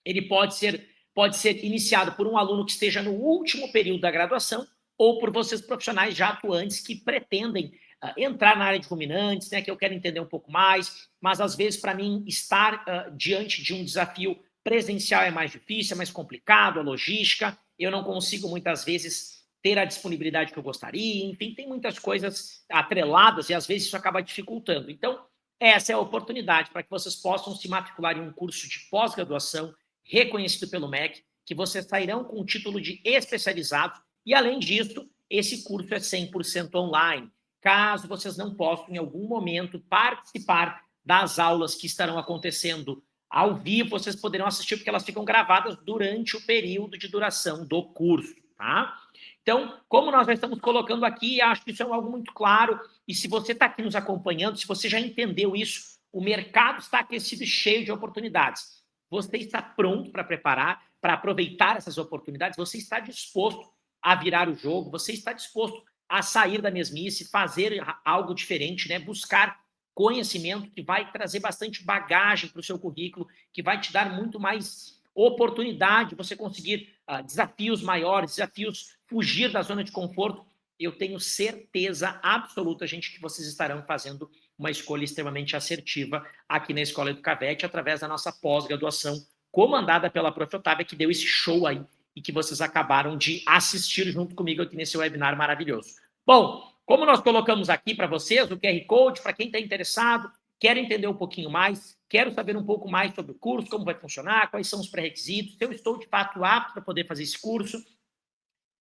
ele pode ser iniciado por um aluno que esteja no último período da graduação ou por vocês profissionais já atuantes que pretendem entrar na área de ruminantes, né, que eu quero entender um pouco mais, mas às vezes para mim estar diante de um desafio presencial é mais difícil, é mais complicado, a logística, eu não consigo muitas vezes ter a disponibilidade que eu gostaria, enfim, tem muitas coisas atreladas e às vezes isso acaba dificultando. Então, essa é a oportunidade para que vocês possam se matricular em um curso de pós-graduação reconhecido pelo MEC, que vocês sairão com o título de especializado, e além disso, esse curso é 100% online. Caso vocês não possam, em algum momento, participar das aulas que estarão acontecendo ao vivo, vocês poderão assistir, porque elas ficam gravadas durante o período de duração do curso, tá? Então, como nós já estamos colocando aqui, acho que isso é algo muito claro, e se você está aqui nos acompanhando, se você já entendeu isso, o mercado está aquecido e cheio de oportunidades. Você está pronto para preparar, para aproveitar essas oportunidades? Você está disposto a virar o jogo? Você está disposto a sair da mesmice, fazer algo diferente, né? Buscar conhecimento que vai trazer bastante bagagem para o seu currículo, que vai te dar muito mais oportunidade de você conseguir desafios maiores, desafios, fugir da zona de conforto. Eu tenho certeza absoluta, gente, que vocês estarão fazendo uma escolha extremamente assertiva aqui na Escola Educavet, através da nossa pós-graduação, comandada pela Prof. Otávia, que deu esse show aí e que vocês acabaram de assistir junto comigo aqui nesse webinar maravilhoso. Bom, como nós colocamos aqui para vocês o QR Code, para quem está interessado, quer entender um pouquinho mais, quero saber um pouco mais sobre o curso, como vai funcionar, quais são os pré-requisitos, se eu estou de fato apto para poder fazer esse curso,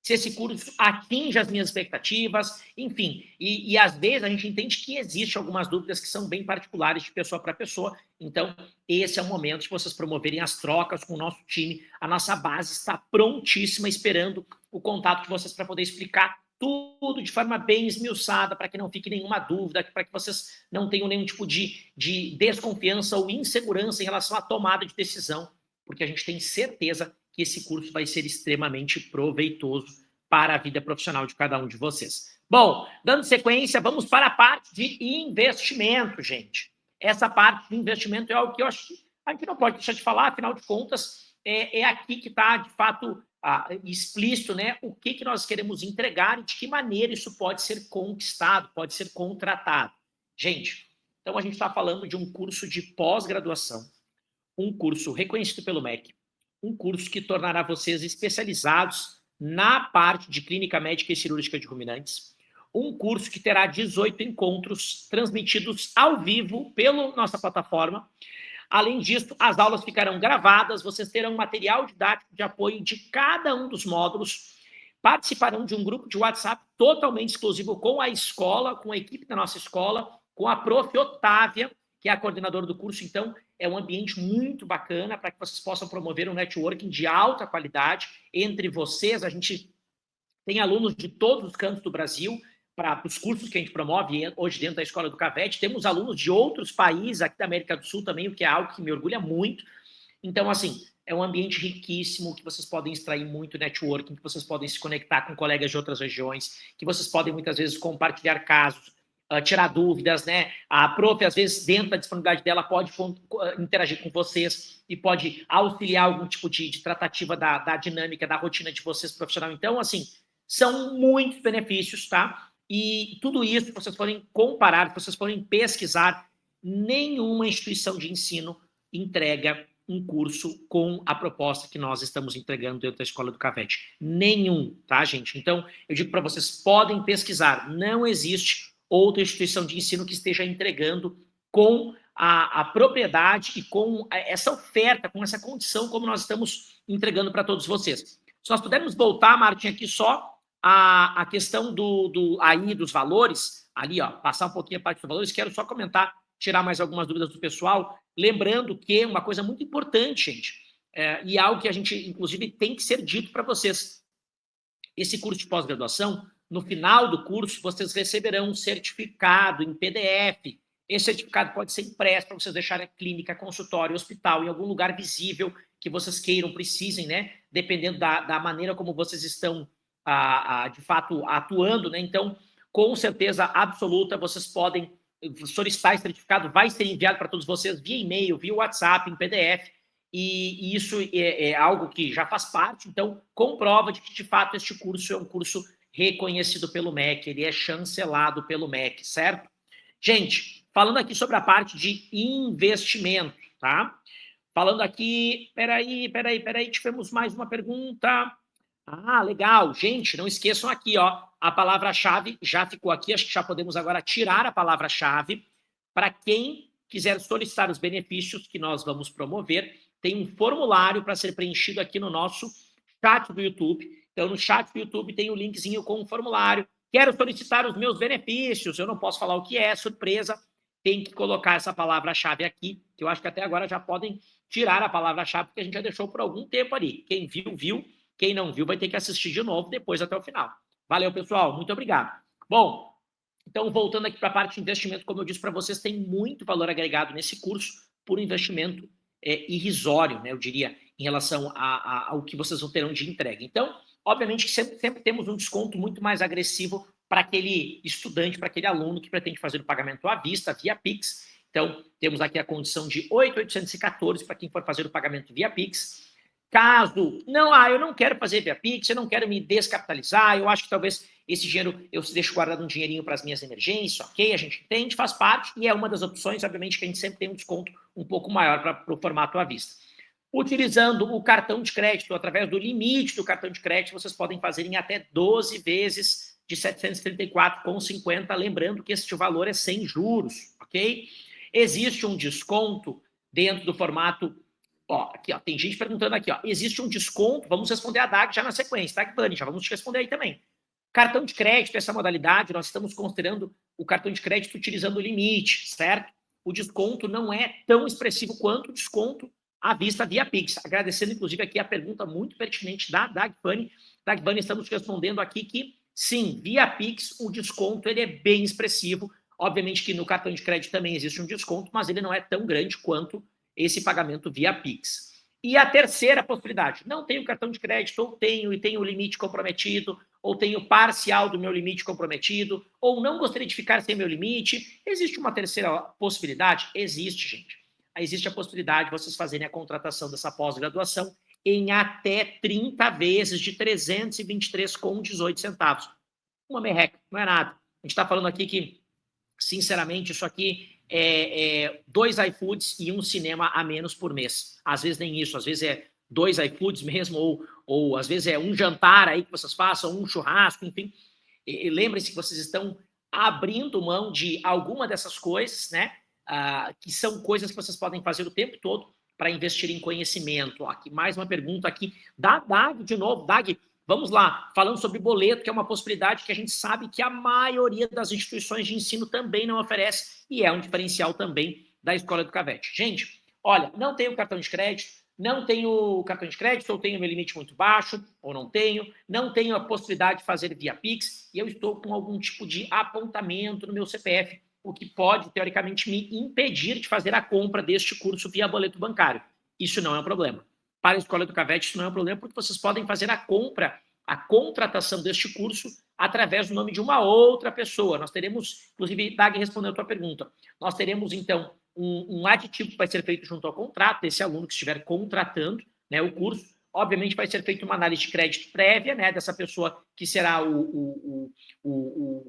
se esse curso atinge as minhas expectativas, enfim. E às vezes a gente entende que existem algumas dúvidas que são bem particulares de pessoa para pessoa, então esse é o momento de vocês promoverem as trocas com o nosso time. A nossa base está prontíssima, esperando o contato de vocês para poder explicar tudo de forma bem esmiuçada, para que não fique nenhuma dúvida, para que vocês não tenham nenhum tipo de desconfiança ou insegurança em relação à tomada de decisão, porque a gente tem certeza que esse curso vai ser extremamente proveitoso para a vida profissional de cada um de vocês. Bom, dando sequência, vamos para a parte de investimento, gente. Essa parte de investimento é algo que eu acho que a gente não pode deixar de falar, afinal de contas, é aqui que está, de fato, explícito, né, o que nós queremos entregar e de que maneira isso pode ser conquistado, pode ser contratado. Gente, então a gente está falando de um curso de pós-graduação, um curso reconhecido pelo MEC, um curso que tornará vocês especializados na parte de clínica médica e cirúrgica de ruminantes, um curso que terá 18 encontros transmitidos ao vivo pela nossa plataforma. Além disso, as aulas ficarão gravadas, vocês terão material didático de apoio de cada um dos módulos, participarão de um grupo de WhatsApp totalmente exclusivo com a escola, com a equipe da nossa escola, com a Prof. Otávia, que é a coordenadora do curso. Então, é um ambiente muito bacana para que vocês possam promover um networking de alta qualidade entre vocês. A gente tem alunos de todos os cantos do Brasil, para os cursos que a gente promove hoje dentro da Escola Educavet. Temos alunos de outros países aqui da América do Sul também, o que é algo que me orgulha muito. Então, assim, é um ambiente riquíssimo, que vocês podem extrair muito networking, que vocês podem se conectar com colegas de outras regiões, que vocês podem, muitas vezes, compartilhar casos, tirar dúvidas, né? A prof, às vezes, dentro da disponibilidade dela, pode interagir com vocês e pode auxiliar algum tipo de tratativa da dinâmica, da rotina de vocês profissional. Então, assim, são muitos benefícios, tá? E tudo isso, se vocês forem comparar, se vocês forem pesquisar, nenhuma instituição de ensino entrega um curso com a proposta que nós estamos entregando dentro da Escola Educavet. Nenhum, tá, gente? Então, eu digo para vocês, podem pesquisar. Não existe outra instituição de ensino que esteja entregando com a propriedade e com essa oferta, com essa condição, como nós estamos entregando para todos vocês. Se nós pudermos voltar, Martin, aqui só a questão aí dos valores, ali, ó, passar um pouquinho a parte dos valores, quero só comentar, tirar mais algumas dúvidas do pessoal, lembrando que uma coisa muito importante, gente, e algo que a gente, inclusive, tem que ser dito para vocês. Esse curso de pós-graduação, no final do curso, vocês receberão um certificado em PDF. Esse certificado pode ser impresso para vocês deixarem a clínica, consultório, hospital, em algum lugar visível que vocês queiram, precisem, né? Dependendo da maneira como vocês estão de fato atuando, né? Então, com certeza absoluta, vocês podem solicitar esse certificado, vai ser enviado para todos vocês via e-mail, via WhatsApp, em PDF, e isso é algo que já faz parte, então comprova de que, de fato, este curso é um curso reconhecido pelo MEC, ele é chancelado pelo MEC, certo? Gente, falando aqui sobre a parte de investimento, tá? Falando aqui, peraí, tivemos mais uma pergunta. Legal. Gente, não esqueçam aqui, ó, a palavra-chave já ficou aqui, acho que já podemos agora tirar a palavra-chave para quem quiser solicitar os benefícios que nós vamos promover, tem um formulário para ser preenchido aqui no nosso chat do YouTube. Então, no chat do YouTube tem o linkzinho com o formulário. Quero solicitar os meus benefícios, eu não posso falar o que é, surpresa, tem que colocar essa palavra-chave aqui, que eu acho que até agora já podem tirar a palavra-chave, porque a gente já deixou por algum tempo ali. Quem viu, viu. Quem não viu vai ter que assistir de novo depois até o final. Valeu, pessoal. Muito obrigado. Bom, então, voltando aqui para a parte de investimento, como eu disse para vocês, tem muito valor agregado nesse curso por um investimento irrisório, né, eu diria, em relação ao que vocês vão terão de entrega. Então, obviamente que sempre temos um desconto muito mais agressivo para aquele estudante, para aquele aluno que pretende fazer o pagamento à vista, via Pix. Então, temos aqui a condição de 8.814 para quem for fazer o pagamento via Pix. Caso, eu não quero fazer via Pix, eu não quero me descapitalizar, eu acho que talvez esse dinheiro eu deixo guardado um dinheirinho para as minhas emergências, ok, a gente entende, faz parte, e é uma das opções, obviamente, que a gente sempre tem um desconto um pouco maior para o formato à vista. Utilizando o cartão de crédito, através do limite do cartão de crédito, vocês podem fazer em até 12 vezes de R$ 734,50, lembrando que este valor é sem juros, ok? Existe um desconto dentro do formato... Aqui, tem gente perguntando aqui, existe um desconto, vamos responder a DAG já na sequência, tá, Vani? Já vamos te responder aí também. Cartão de crédito, essa modalidade, nós estamos considerando o cartão de crédito utilizando o limite, certo? O desconto não é tão expressivo quanto o desconto à vista via Pix. Agradecendo, inclusive, aqui a pergunta muito pertinente da Vani. Vani, estamos respondendo aqui que, sim, via Pix, o desconto ele é bem expressivo. Obviamente que no cartão de crédito também existe um desconto, mas ele não é tão grande quanto esse pagamento via Pix. E a terceira possibilidade, não tenho cartão de crédito, ou tenho e tenho o limite comprometido, ou tenho parcial do meu limite comprometido, ou não gostaria de ficar sem meu limite. Existe uma terceira possibilidade? Existe, gente. Existe a possibilidade de vocês fazerem a contratação dessa pós-graduação em até 30 vezes de R$ 323,18. Uma merreca, não é nada. A gente está falando aqui que, sinceramente, isso aqui é 2 iFoods e um cinema a menos por mês. Às vezes nem isso, às vezes é 2 iFoods mesmo, ou às vezes é um jantar aí que vocês façam, um churrasco, enfim. E lembrem-se que vocês estão abrindo mão de alguma dessas coisas, né? Que são coisas que vocês podem fazer o tempo todo para investir em conhecimento. Aqui, mais uma pergunta aqui da Dag, de novo. Dag, vamos lá, falando sobre boleto, que é uma possibilidade que a gente sabe que a maioria das instituições de ensino também não oferece, e é um diferencial também da Escola Educavete. Gente, olha, não tenho cartão de crédito, ou tenho meu limite muito baixo, ou não tenho a possibilidade de fazer via Pix, e eu estou com algum tipo de apontamento no meu CPF, o que pode, teoricamente, me impedir de fazer a compra deste curso via boleto bancário. Isso não é um problema. Para a Escola Educavete, isso não é um problema, porque vocês podem fazer a contratação deste curso através do nome de uma outra pessoa. Nós teremos, inclusive, Dag respondeu a tua pergunta, nós teremos, então, um aditivo que vai ser feito junto ao contrato desse aluno que estiver contratando, né, o curso. Obviamente, vai ser feita uma análise de crédito prévia, né, dessa pessoa que será o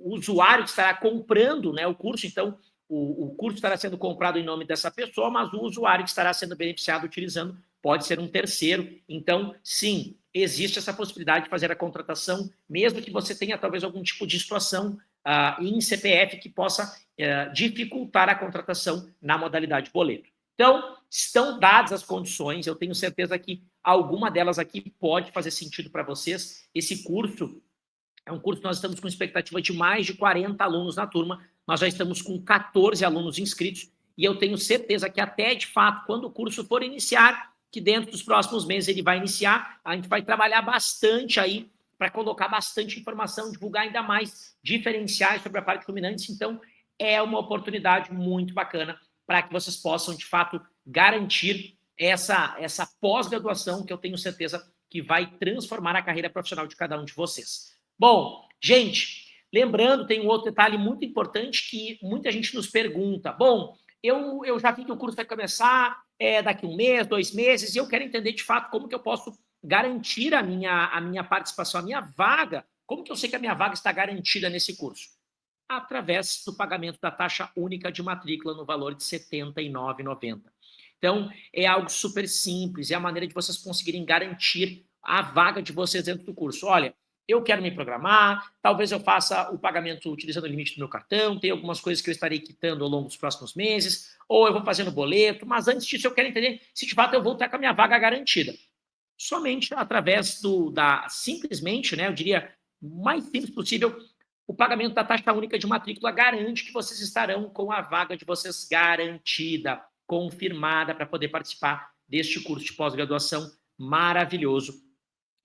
usuário que estará comprando, né, o curso. Então, o curso estará sendo comprado em nome dessa pessoa, mas o usuário que estará sendo beneficiado utilizando pode ser um terceiro. Então, sim, existe essa possibilidade de fazer a contratação, mesmo que você tenha talvez algum tipo de situação em CPF que possa dificultar a contratação na modalidade boleto. Então, estão dadas as condições, eu tenho certeza que alguma delas aqui pode fazer sentido para vocês. Esse curso é um curso que nós estamos com expectativa de mais de 40 alunos na turma, nós já estamos com 14 alunos inscritos, e eu tenho certeza que até, de fato, quando o curso for iniciar, que dentro dos próximos meses ele vai iniciar, a gente vai trabalhar bastante aí para colocar bastante informação, divulgar ainda mais diferenciais sobre a parte Fluminense. Então, é uma oportunidade muito bacana para que vocês possam, de fato, garantir essa pós-graduação que eu tenho certeza que vai transformar a carreira profissional de cada um de vocês. Bom, gente, lembrando, tem um outro detalhe muito importante que muita gente nos pergunta. Bom, eu já vi que o curso vai começar daqui 1 mês, 2 meses, e eu quero entender, de fato, como que eu posso garantir a minha participação, a minha vaga. Como que eu sei que a minha vaga está garantida nesse curso? Através do pagamento da taxa única de matrícula no valor de R$ 79,90. Então, é algo super simples, é a maneira de vocês conseguirem garantir a vaga de vocês dentro do curso. Olha, eu quero me programar, talvez eu faça o pagamento utilizando o limite do meu cartão, tem algumas coisas que eu estarei quitando ao longo dos próximos meses, ou eu vou fazendo boleto, mas antes disso eu quero entender se de fato eu vou estar com a minha vaga garantida. Somente através simplesmente, né, eu diria, o mais simples possível, o pagamento da taxa única de matrícula garante que vocês estarão com a vaga de vocês garantida, confirmada, para poder participar deste curso de pós-graduação maravilhoso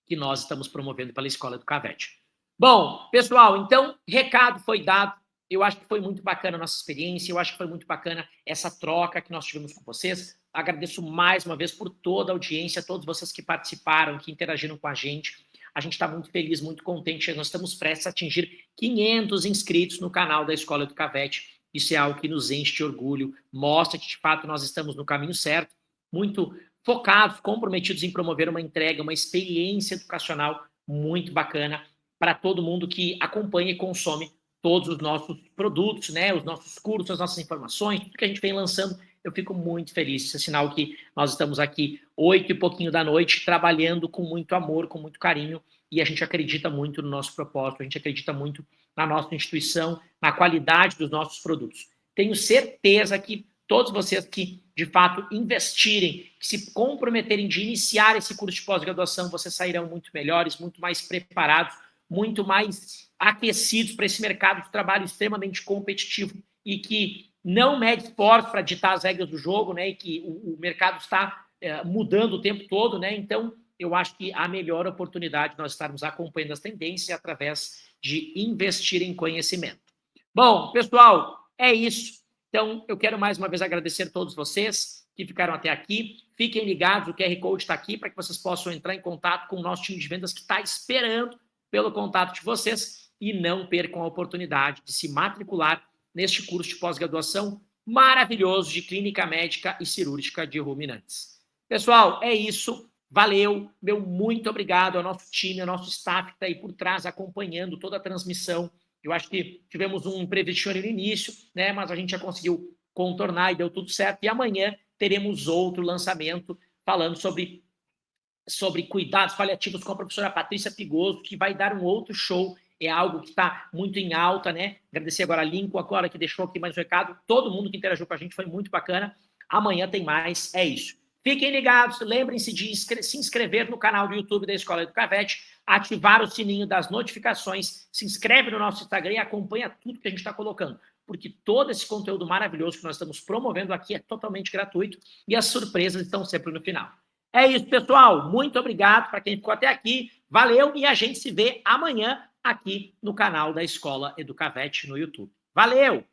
que nós estamos promovendo pela Escola do Cavete. Bom, pessoal, então, recado foi dado. Eu acho que foi muito bacana a nossa experiência, eu acho que foi muito bacana essa troca que nós tivemos com vocês. Agradeço mais uma vez por toda a audiência, todos vocês que participaram, que interagiram com a gente. A gente está muito feliz, muito contente. Nós estamos prestes a atingir 500 inscritos no canal da Escola do Cavete. Isso é algo que nos enche de orgulho, mostra que, de fato, nós estamos no caminho certo, muito focados, comprometidos em promover uma entrega, uma experiência educacional muito bacana para todo mundo que acompanha e consome todos os nossos produtos, né, os nossos cursos, as nossas informações, tudo que a gente vem lançando. Eu fico muito feliz. Isso é sinal que nós estamos aqui 8 e pouquinho da noite, trabalhando com muito amor, com muito carinho, e a gente acredita muito no nosso propósito, a gente acredita muito na nossa instituição, na qualidade dos nossos produtos. Tenho certeza que todos vocês que, de fato, investirem, que se comprometerem de iniciar esse curso de pós-graduação, vocês sairão muito melhores, muito mais preparados, muito mais aquecidos para esse mercado de trabalho extremamente competitivo e que não mede esforço para ditar as regras do jogo, né? E que o mercado está mudando o tempo todo, né? Então, eu acho que a melhor oportunidade de nós estarmos acompanhando as tendências é através de investir em conhecimento. Bom, pessoal, é isso. Então, eu quero mais uma vez agradecer a todos vocês que ficaram até aqui. Fiquem ligados, o QR Code está aqui para que vocês possam entrar em contato com o nosso time de vendas que está esperando pelo contato de vocês e não percam a oportunidade de se matricular neste curso de pós-graduação maravilhoso de Clínica Médica e Cirúrgica de Ruminantes. Pessoal, é isso. Valeu. Meu muito obrigado ao nosso time, ao nosso staff que está aí por trás acompanhando toda a transmissão. Eu acho que tivemos um imprevisto no início, né? Mas a gente já conseguiu contornar e deu tudo certo. E amanhã teremos outro lançamento falando sobre cuidados paliativos com a professora Patrícia Pigoso, que vai dar um outro show. É algo que está muito em alta, né? Agradecer agora a Lincoln, agora que deixou aqui mais um recado. Todo mundo que interagiu com a gente foi muito bacana. Amanhã tem mais. É isso. Fiquem ligados. Lembrem-se de se inscrever no canal do YouTube da Escola do Cavete, ativar o sininho das notificações, se inscreve no nosso Instagram e acompanha tudo que a gente está colocando, porque todo esse conteúdo maravilhoso que nós estamos promovendo aqui é totalmente gratuito e as surpresas estão sempre no final. É isso, pessoal. Muito obrigado para quem ficou até aqui. Valeu e a gente se vê amanhã aqui no canal da Escola Educavete no YouTube. Valeu!